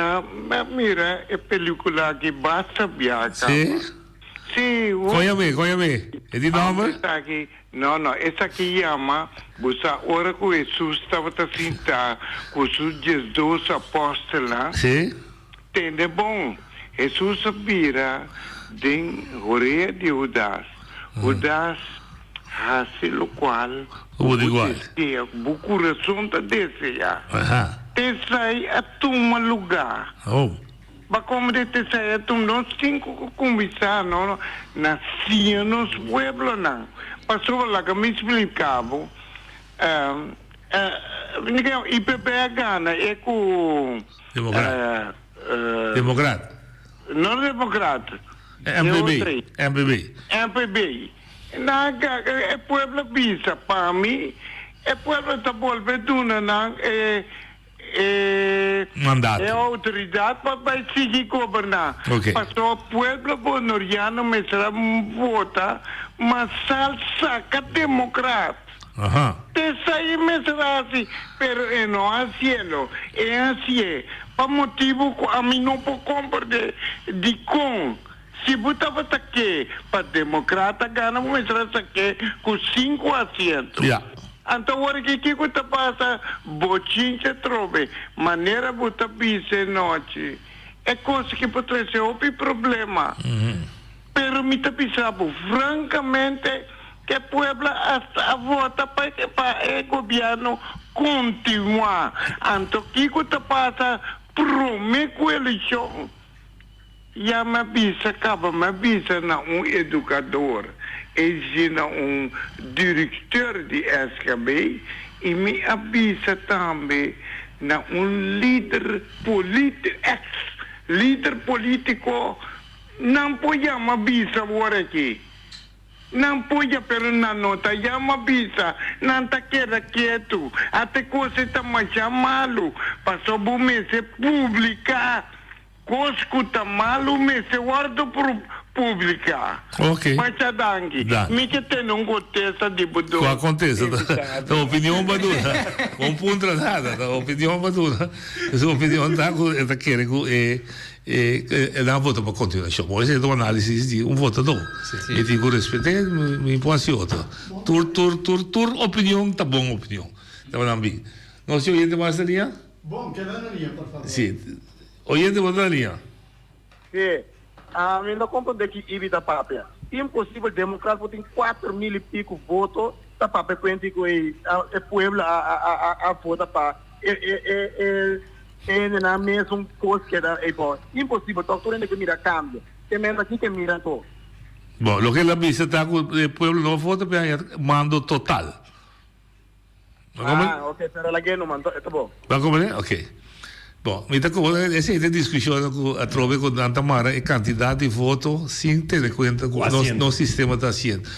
mira a película que basta viajar. Sim? Sim. Conhece? É de nome? Não, essa aqui chama, você ora com Jesus estava sentado com os 12 apóstolos. Sim. Entende bom? Jesus vira de Roreia de Judas. Judas hasil qual o coração está deseja. Te sai a tua lugar. Mas como de te sai a tua, nós temos que conversar, não? Nascia nos pueblos, não. Passou lá que me explicava. IPP Gana é com... Democrata. Não democrata. MPB. O pueblo visa para mim, o pueblo está volvendo mandato. É a autoridade para seguir governar. Mas o pueblo bolivariano me será vota, mas saca democrata. Essa aí me será assim, mas não é assim, é assim. Para motivo a mim não pode compreender de com. Se botava aqui para democrata ganha mas aqui com 5 assentos. Então agora que está passa bochincha trove maneira botar bise noite é coisa que pode trazer outro problema. Pero me está pensando francamente que o povo hasta vota para o governo continuar. Então que está passa promete eleição. Já me avisa, na educador, ensina diretor de SKB e me avisa também na líder político, não pode me avisa agora aqui. Não pode, pero na nota, já me avisa, não está quieto, até coisa está mais malo, passou o mês publicar. Escuta malo, mas se guarda por publicar. Mas a dangue. Me que tem contesta de budô. Acontece. A opinião madura. Um ponto nada. A opinião madura. Essa opinião está querendo é dar voto para continuação. Mas é uma análise de votador. E digo respeitar, me impõe outra. Tur opinião tá bom opinião. Tá bom bem. Nós se ouvimos mais ali? Bom, queda na linha, por favor. Sim. Oyente, boa linha. Sim. Me dá conta de que evita papel. Impossível democrata tem 4.000 e pico votos, tá papel quente com o povo a votar para na mesma coisa que era bom. Impossível, doutor, ainda que mira cambio. Tem menos aqui que mira todo. Bom, o que ela disse está com o povo não vota para mando total. Ok, pero la que não mandou, tá bom. Vai como é? Ok. Bom, essa discussão a trove com tanta mara é quantidade de votos sem ter em conta que o nosso sistema está sendo.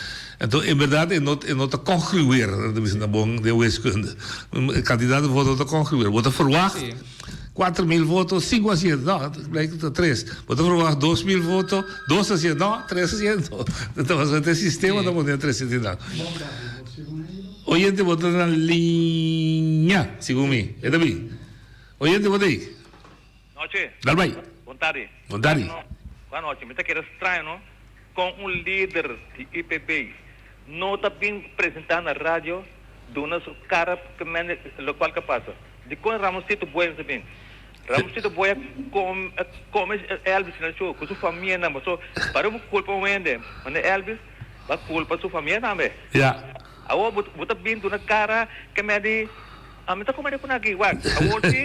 Então, em verdade, não está concluir, na bom de wiskunde. A quantidade de votos está concluir. Você verwacht 4.000 votos, 5 assentos, não, blijkt 3. Você verwacht 2.000 votos, 2 assentos, não, 3 assentos. Então, o sistema está mandando 3 assentos. Oyente vota na linha, segundo mim. É também. Oyente vota aí. Noite. Dá bem. Boa tarde. Boa tarde. Boa noite. Me está querendo estranho, não? Com um líder de IPB, não está bem apresentado na rádio, do nosso cara que manda local que passa. De quando Ramosito Boia também. Ramosito Boia come Elvis na show, com sua família não, mas para o culpa o ende, mas Elvis, vai culpa sua família também. Yeah. Awo buta bintu na cara kemedi amita ko mari ko nagi wag awo si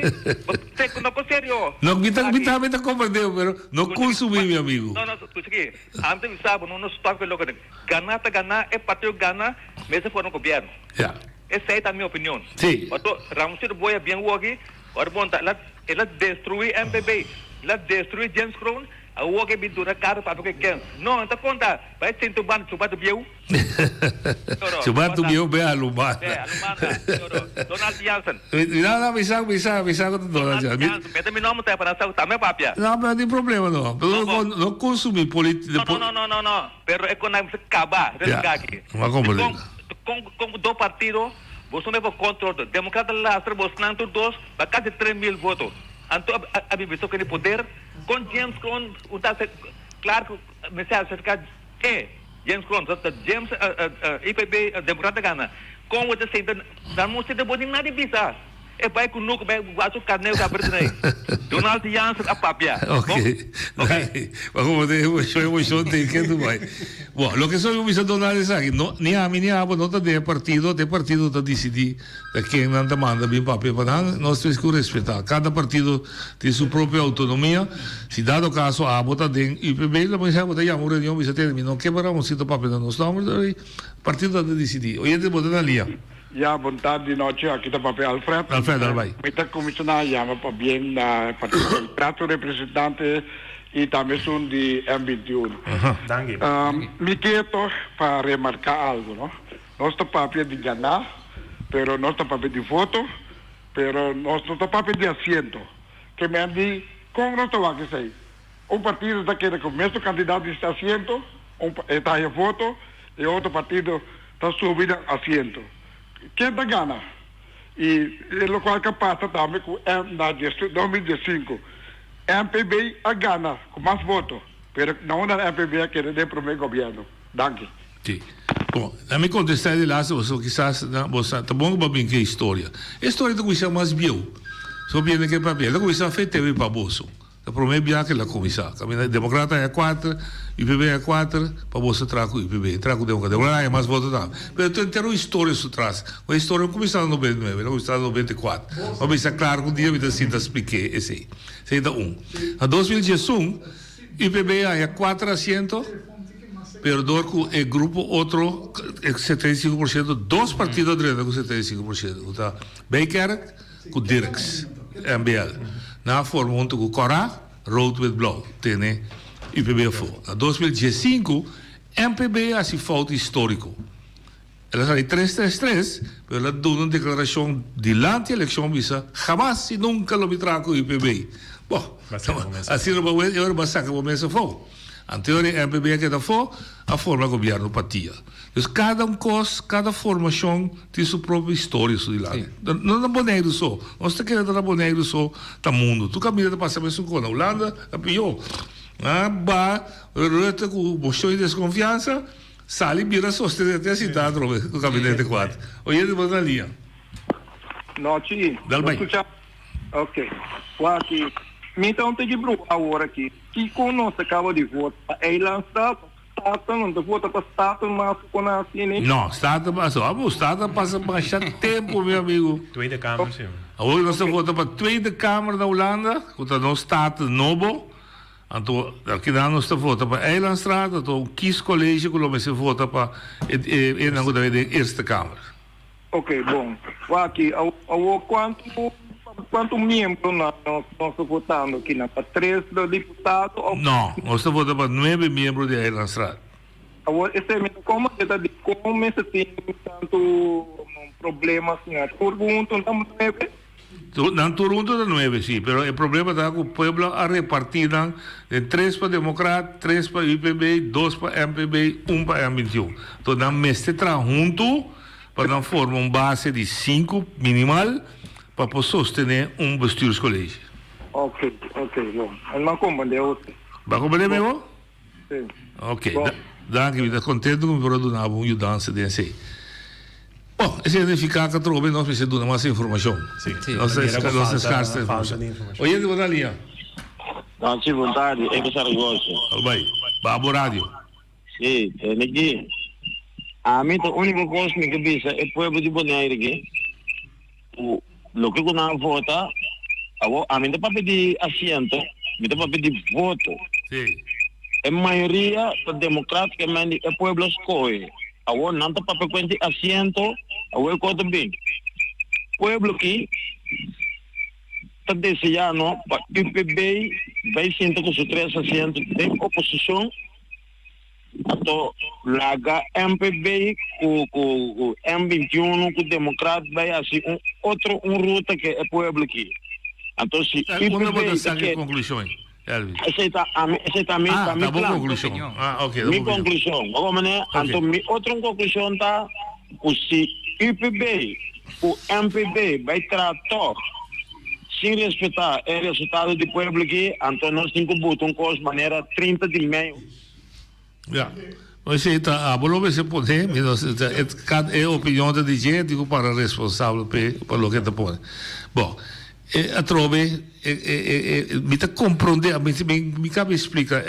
te ko ko serio não kita compreendeu pero não consumir meu amigo não escucha aqui ante sabe não stock pelo que gana é patio gana mesmo for no governo yeah essa é a minha opinião sim então Ramosito Boia bem aqui ora bom tá ela destruir MPB ela destruir James Crown awo que bintu na cara para que quer não então conta vai tentar ban chupa do biu Coba tu biar alumana. Donald Johnson. Não, bisa com Donald Johnson. Mas meu nome tá para sair também papia. Não, não tem problema não. Não consumir política. Não. Pero é quando você acaba, aqui. Mas como com do partido, você não vai controlar. Democrata lastra, você não tem dois, vai quase 3.000 votos. Então a bibiso que poder com James Crown, o tá claro que mensagem certificado é James Crown, James IPB Democrata Gana. Como você senta, não você deve nada bisa. É vai com nuco, vai guardar o carneiro da Britney. Donald Johnson a papia. Ok. Vamos ver, eu tem que do vai. Bom, lo que soy visto Donald es aquí, no ni a mí ni a vos no te partido te decidir quem não manda bem papel para nós temos que respeitar. Cada partido tem sua própria autonomia. Se dado caso a bota de IPB, la mensagem bota já uma reunião, você terminou que para um sítio papel não estamos, partido tem decidir. Hoje te bota na linha. Ya, boa tarde, noite. Aqui está o papel Alfredo. Alfredo, vai. Está comissionário, chama para bem na partido prato representante e também sou de M21. Me quero para remarcar algo, não? Nosso papel de ganhar, pero nosso papel de voto, pero nosso papel de assento. Que me andi, como não vai que sei? Partido está querendo que o mesmo candidato está assento, está em voto, e outro partido está subindo assento. Quem dá gana? E o qual que passa também com na 2015. MPB a gana com mais votos. Mas não é MPB que é para o meu governo. Danke. Sim. Bom, a me contestar de lá, você quizás, você tá bom para bem que história. A história da comissão mais biu. Só bem que papel. A comissão fez TV para bolso. A primeira vez que a comissão. A democrata é 4, IPB é 4, para você trago o IPB, trago o democrata é mais voto não. Mas tem uma história isso traz. A história é começou em 99, ela começou em 94. Mas é claro que um dia eu sinto expliquei esse. Senta Em 2011, IPB é 4 assentos, perdão que o grupo outro é 75%, dois partidos direita com 75%. Tá? Baker com Dirks, MBL. Na forma onde o Corá, rood with blauw, tem IPB voor. Em 2015, MPB assim falta histórico. Ela sai 333, mas ela deu uma declaração de durante a eleição, visa, jamais e nunca lo mitra com o IPB. Bom, assim não vai eu vou sacar o mês for. Anterior MPB que está for, a forma governo partia. Então cada formação tem sua própria história de lá. Não é boneiro só. Nós estamos querendo dar boneiro só do mundo. Tu caminha de passar isso com a Holanda, é pior. Rutte com mostrou desconfiança, sale e vira sostener até a cidade no gabinete 4. Hoje ele vai na linha. Noite. Dá bem. Ok. Aqui. Então tem que bloquear agora aqui. Que com nós acaba de votar, é lançado. Não vota para Estado, mas com a assim. Não, Estado passa. O Estado passa bastante tempo, meu amigo. Tweede Kamer, sim. Hoje nós votamos para a Tweede Kamer da Holanda, que está no Estado Novo. Então, aqui nós estamos votando para a Eilandstraat, então, Kies College, que nós votamos para a Eerste Kamer. Ok, bom. Aqui, quanto membro nós estamos votando aqui? Para 3 deputados? Não, nós estamos votando para 9 membros da Eilandstraat. Como você tem tanto problemas na pergunta, não é? Não turno da 9, sim, mas o problema é que o povo a repartir de 3 para Democrata, 3 para IPB, 2 para MPB, 1 para M21. Então, nós mestre junto para dan forma base de 5 minimal para poder sostener bestuurscollege. Ok, bom. En man compreendeu. Va compreender mesmo? Sim. Ok, dank u. Dat contento com o doen aan een dansen dense. Oh, esse identificar que trove nós precisa dar mais informação. Sim. Nossa escassa informação. Oye, de boa linha. Não, sim, vontade. É que Saragossa. Vai. Babo rádio. Sim, é aqui. A mim a única coisa que bisa é o povo de Bonaire aqui. O que eu não vota, a mim para pedir assento, me para pedir voto. Sim. A maioria democraticamente é o povo escolhe. Agora não está para pedir assento, agora eu conto bem. O povo aqui está desejando para o PPB vai sentar com os 3 assentos de oposição. Então, larga MPB com M21 com o Democrata vai assim outra ruta que é o povo aqui. Então, se uma votação de conclusões, Elvis. Essa é minha conclusão. Ok. Minha conclusão. Então, minha outra conclusão está que se IPB, o MPB vai tratar sem respeitar o resultado do povo aqui, então nós temos que botar de maneira 30 de maio. Ja, mas a bolova se pode, é a opinião da DJ, digo para responsável por lo que te põe. Bom, a trove, me te compreende, me cabe explica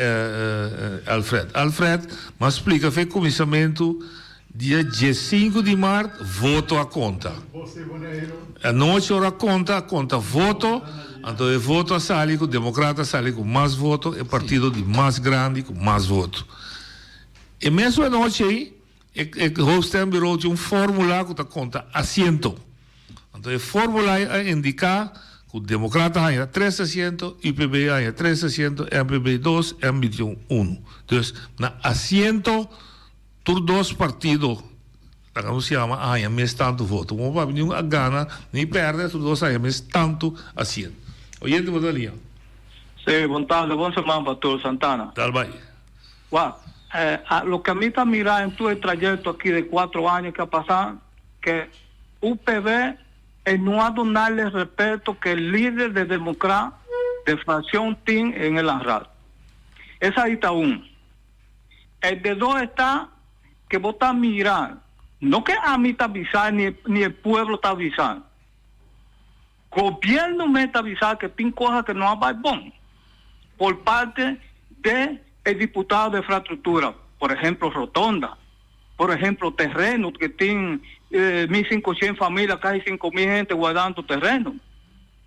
Alfred, mas explica foi começamento dia 5 de março, voto a conta. A noite hora conta voto, então o voto a sali, o democrata sali com mais voto, é partido de mais grande com mais voto. E mesmo a noite aí, o Hostem virou de formulário que conta assento. Então, o formulário indica que o democrata ganha 3 assentos, o IPB ganha 3 assentos, MPB 2, M21 1. Então, na assento, por 2 partidos, como se chama, ganha mais tanto voto. Não vai nenhum a gana, nem perde, por 2 ganha mais tanto assento. Oye, de boa linha. Sim, vontade, bom semana para todos, Santana. Tal bem. Lo que a mí está mirando en todo el trayecto aquí de 4 años que ha pasado, que UPB no ha donarle respeto que el líder de Democrat de fracción TIN en el ANRAD. Esa ahí está uno. El de 2 está que vos estás mirando, no que a mí está avisando ni el pueblo está avisando. Gobierno me está avisando que tiene cosas que no va bon por parte de el diputado de infraestructura, por ejemplo, rotonda, por ejemplo, terrenos que tienen 1.500 familias, casi 5.000 gente guardando terreno,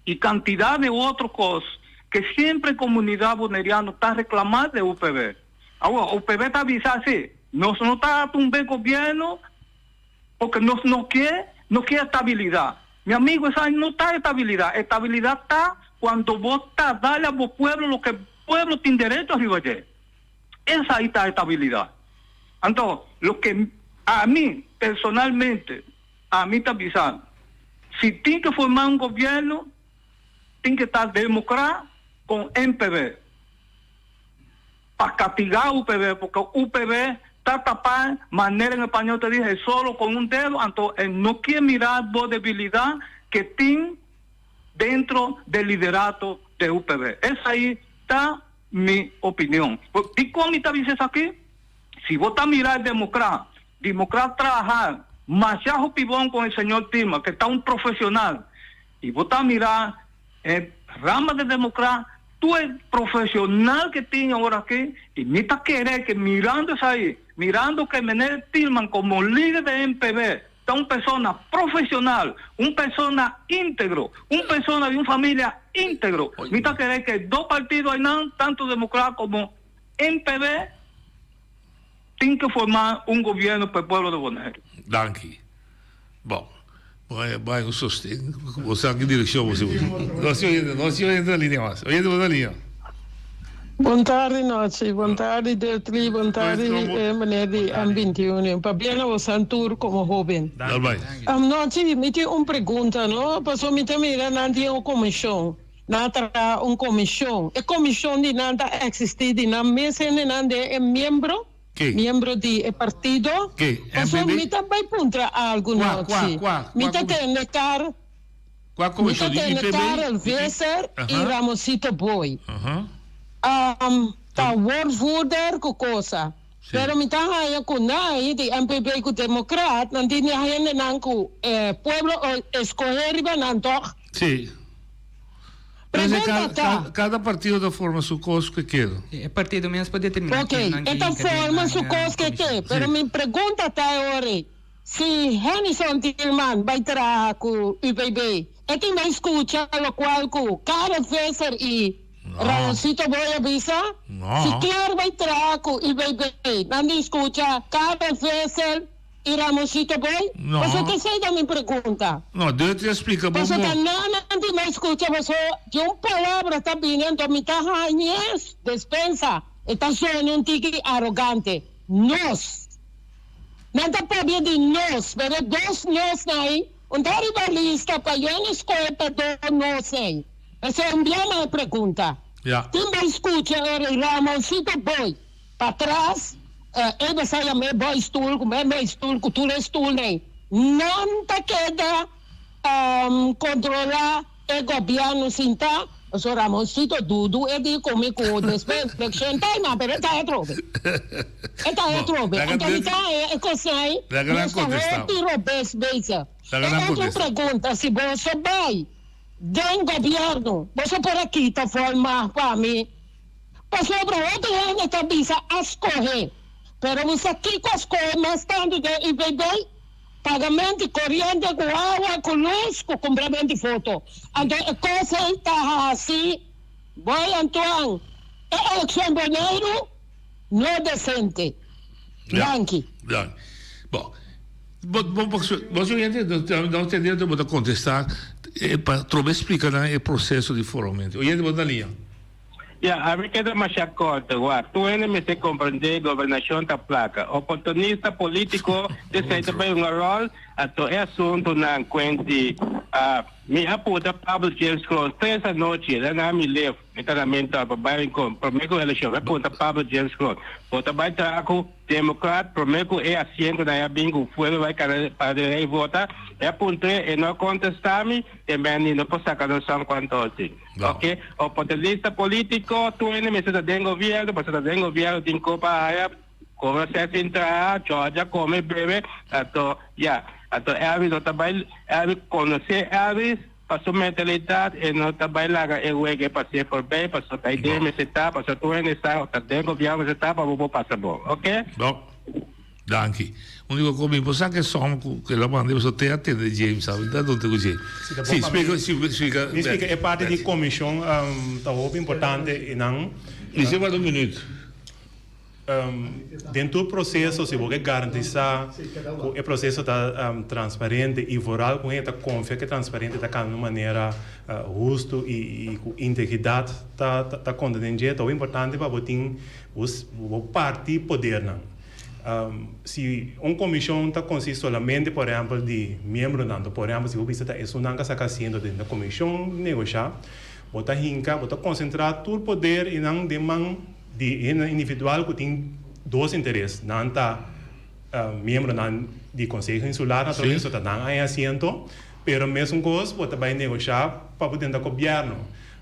y cantidad de otras cosas que siempre comunidad boneriana está reclamando de UPB. Ahora, UPB está avisando así, no está tumbando gobierno porque no quiere estabilidad. Mi amigo, esa no está estabilidad. Estabilidad está cuando vos estás darle a vos pueblo lo que el pueblo tiene derecho a recibir. Esa ahí está estabilidad. Entonces, lo que a mí, personalmente, a mí está avisando, si tiene que formar un gobierno, tiene que estar democrático con MPB. Para castigar a UPB, porque UPB está tapado, manera en español te dije, solo con un dedo, entonces él no quiere mirar la debilidad que tiene dentro del liderato de UPB. Esa ahí está mi opinión. ¿Y cómo está diciendo aquí? Si vos estás mirando democrata trabajar, Machajo Pibón con el señor Tima, que está un profesional, y vos estás mirando rama de democrata, tú el profesional que tiene ahora aquí, y me está querer que mirando eso ahí, mirando que Menel Tillman como líder de MPB, está una persona profesional, una persona íntegro, una persona de una familia íntegro. Me está querer que 2 partidos hay tanto democratas como MPB, tienen que formar un gobierno para el pueblo de Bonaire. Danke. Bom, vai o sostém. Você em que direção você vai? Nós entra a linha mais. Oye, boa linha. Boa tarde, noite. Boa tarde, Deltri. Boa tarde, meneer de M21. Para bem o Santur como jovem. Noite, me tem uma pergunta, não? Passou me também não tem uma comissão. Nada uma comissão. A comissão de nada existe de na mesa de nada é membro. miembro di partido. Paso mi também puntra algo noche. Mi tatene car. Mi tatene car el Weser y Ramosito Boy. Ta woordvoerder ko cosa. Pero mi taha ko nai di MPP ko Democrat nandini hayan nan ko pueblo escoger iba nan toch. Sí. Cada partido da forma su cos que queda. El partido mesmo pode determinar. Ok, esta forma su cos que queda. Pero mi pregunta está ahora. Si Henderson Tillman vai trabalhar com o UPB, é quem vai escutar o qual com Karel Weser e Ramoncito Boy avisa? Se quer vai trabalhar com o UPB, não escuta Karel Weser e Ramoncito Boy? Você que sei da minha pergunta? Não, Deus te explica. Você que não me escuta, você de uma palavra está vindo, me está ranhando, despensa, está sendo um tique arrogante. Nós. Não está para de nós, mas dois nós aí, onde a rivalista para eu escolher para nós aí. Essa é uma pergunta. Quem vai escutar o Ramoncito Boy para trás? Ele sai a meu boy estúdio, meu estúdio, tu estúdio aí. Não está queda controlar o governo sem tá. O senhor Ramoncito Dudu é de comigo depois election time, mas está é trobe. Está é trobe. Então está é consai. Nesta retiro beisa. Outra pergunta, se você vai do governo, você por aqui está formar para mim. Para sobre outro ano está bisa a escorrer. Pero você aqui com as coisas mais tanto de IBB, pagamento corrente com água, com luz, com complemento de foto. Então, a coisa está assim, vai Antoine, a eleição de janeiro não é decente. Danke. Bom, você não entendeu, eu vou contestar, para trocar explicar o processo de formalmente. Eu ia na linha. A mí queda más corto, tú me se comprende gobernación ta placa, oportunista político de se te un rol a todo asunto na cuenti mi aputa Pablo James Cross 3 a noche, la mi left, enteramente para baile con promeco elección, apunta Pablo James Cross, vota vai traco democrat, promeco asiento na bingo fuera vai para de vota, apunte e no contestami, e bene no può sacare San Quantosi. Ok? Oportunista político, tú me se da gobierno, pues se da gobierno din copa haya, como se entra, Georgia come bebe, ato Elvis no trabalha, Elvis conhecer Elvis, passou mentalidade e não trabalha e o que passei por bem, passou a ideia me está, passou tu ainda está, tá dentro viagem me está para vou passar bom, ok? Bom, danke. Único come importante che sono che la banda so te attende James, sabe? Da dove così. Sì, spiega. Mi spiega è parte di commissione tá importante e não. Mi sembra un minuto. Dentro do processo, se você garantizar que o processo está transparente e voral, com ele confia que transparente está de uma maneira justa e com integridade, está condensando. É importante para você o parte poder não. Se uma comissão está consiste solamente, por exemplo, de membros, por exemplo, se você está isso não está fazendo dentro da comissão negociar, você hinca, você concentrar todo o poder e não demanda de individual que tem dois interesses, não está membro do Conselho Insular, naturalmente está não é assento, pero mesmo coisa você vai negociar para poder dar governo.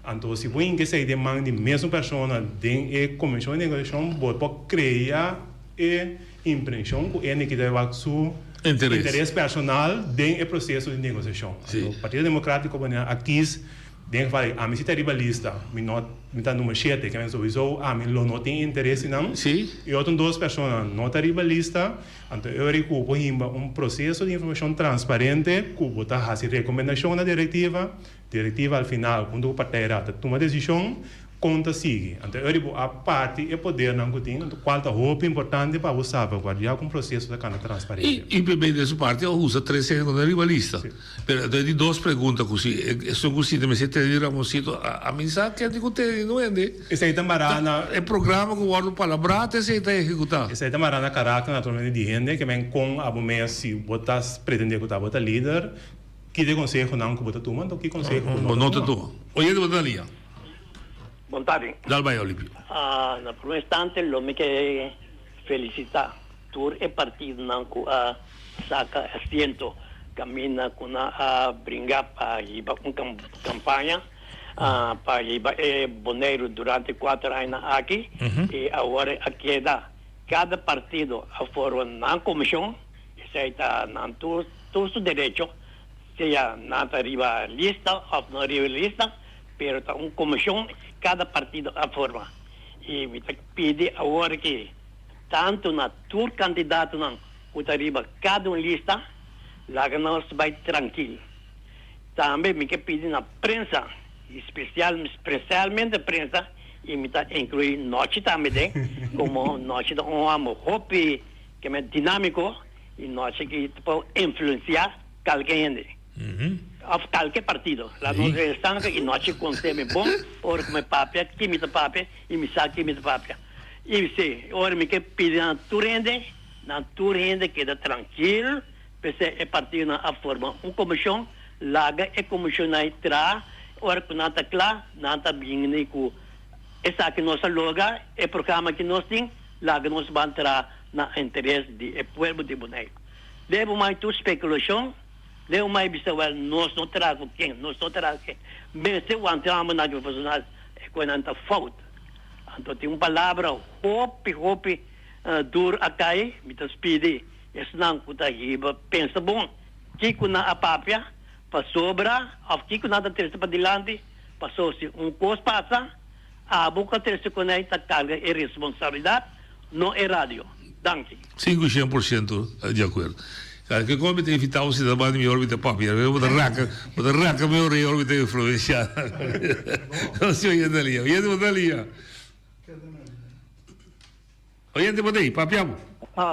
Então, se você que se demanda de mesma pessoa dentro da comissão de negociação, você pode criar a impressão que ele que deve seu interesse personal dentro do processo de negociação. O Partido Democrático aqui dentro vai a mim se ribalista, me está numa chete que é sowieso a mim não tem interesse não. E outras duas pessoas não tá ribalista, então eu recupo processo de informação transparente, que botar a recomendação na diretiva ao final quando o partido toma decisão conta sigue. Então eu a parte e poder não que tem, qual é roupa importante para você salvaguardar com o processo da cana transparente. E bem dessa parte eu uso 300 da ribalista. Pero de duas perguntas così, sono così me se te Ramosito a mensagem que digo te não é de. Esse aí marana é programa que guardo palabrate esse aí tá executar. Esse aí marana caráter naturalmente de gente que vem com a bomba se botas pretender que tá botar líder, que de conselho não que botar toma, então que conselho não tá tu. Oye de botar linha. Bontari. Dal vai Olímpio. Na primo istante lo mi che felicitar todo o partido não que saca asiento, camina com a brincar para uma campanha para Bonaire durante 4 anos aqui e agora aqui cada partido a forma na comissão isso está na todo o direito seja na arriba lista ou não arriba lista pero tá comissão cada partido a forma e me pede agora que tanto na todo candidato não o arriba cada lista lá nós vai tranquilo também me pede na prensa especialmente a prensa e me inclui nós também como nós um hope que é dinâmico e nós que pode influenciar qualquer qualquer partido lá nós estamos e nós conseguimos bom por como papel que me papel e me sabe que me papel e se ora me que pedir na turende queda tranquilo porque é partido a forma comissão laga é comissão na entrada ora que nada claro nada bem nem com essa que nossa loga é programa que nós tem lá que nós vamos entrar na interesse do povo de Bonaire. Devo mais tu especulação, devo mais bisawal nós não trago quem, nós não trago quem. Mas se o entramos na profissional é quando anta falta. Então tem uma palavra hope dur acai, me despede. Esse não que tá riba pensa bom, que na a papia para sobra, ao que nada terça para dilante, passou-se coisa passa, a boca terça com esta carga e responsabilidade, não é rádio. Danke. 500% de acordo. Que come tem evitar o cidadão de órbita papia, eu vou dar raca meu rei órbita influenciar. Não se oye dali, Oyente botei, papiamo.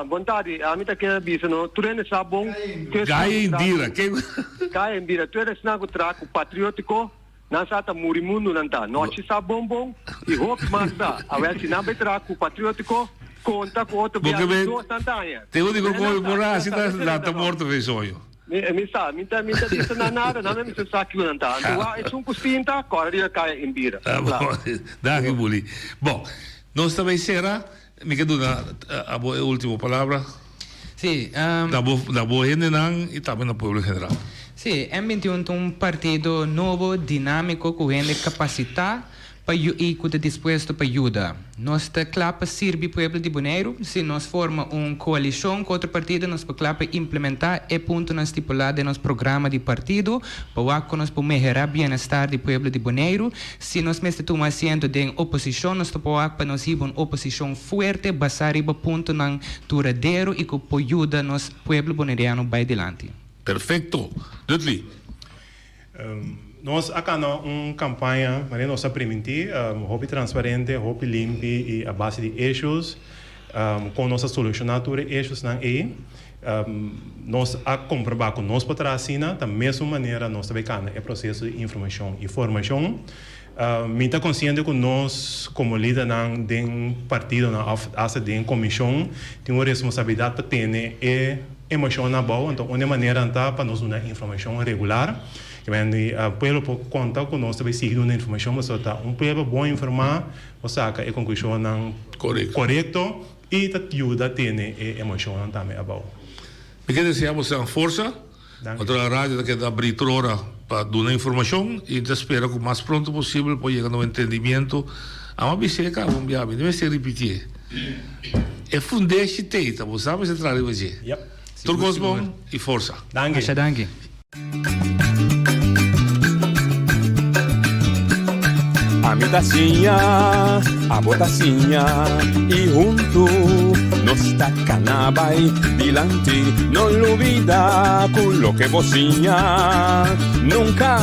Boa tarde. A mim tá querendo dizer, não, tu não sabe bom. Gaia indira, Gaia indira, tu eres nago traco patriótico, não sabe murimundo não tá. Nós sabe bom, e hope massa. A ver se não vai traco patriótico, conta com outro viagem do Santanha. Te digo como morar, se tá morto vem sonho. Mi sa, minta dice nada, não me sa que não tá. É um costinta, corre Gaia indira. Dá que boli. Bom, nós também será me quedo na a última palavra. Sim. Da boa gente e também no povo em geral. Sim, M21 é um partido novo, dinâmico, com gente capacitada e que está disposto para ajudar. Nós estamos claro para servir o povo de Bonaire. Se nós formamos uma coalição com outro partido, nós estamos claro para implementar o ponto estipulado no nosso programa de partido, para que nós podemos melhorar o bem-estar do povo de Bonaire. Se nós tomamos assento de oposição, nós estamos para nós ter uma oposição forte, baseada no ponto duradouro e que pode ajudar nosso povo bonaerense para adiante. Perfeito. Dudley. Nós acá uma campanha, mas nós permitir, hobby transparente, hobby limpo e a base de issues, com nossa solucionar issues na nós a comprovar com nós para trás, da mesma maneira nós também can é processo de informação e formação. Me está consciente que nós, como líder de partido, na de comissão, temos uma responsabilidade para ter emoção na boa, então uma maneira para nós dar informação regular. O povo pode contar com nós, também seguir uma informação, mas um povo bom informar, você saca a conclusão correto e te ajuda a ter emoção também. Me quer dizer, você tem força, outra rádio que dá abertura para dar informação e te espera que o mais pronto possível para chegar no entendimento. A uma biseca, vamos ver, não é se repetir. É fundar esse teita, você sabe se traz hoje. Tudo bom e força. Danke. A mi tacinha, a botacinha e junto nos tacanabay dilante, no lo olvida con lo que vocinha, nunca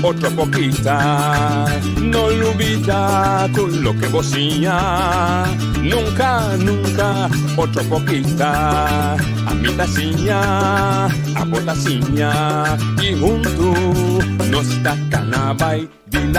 otra poquita, no lo olvida con lo que vocinha, nunca otra poquita, a mi tacinha, a botacinha y junto nos tacanabay dilante.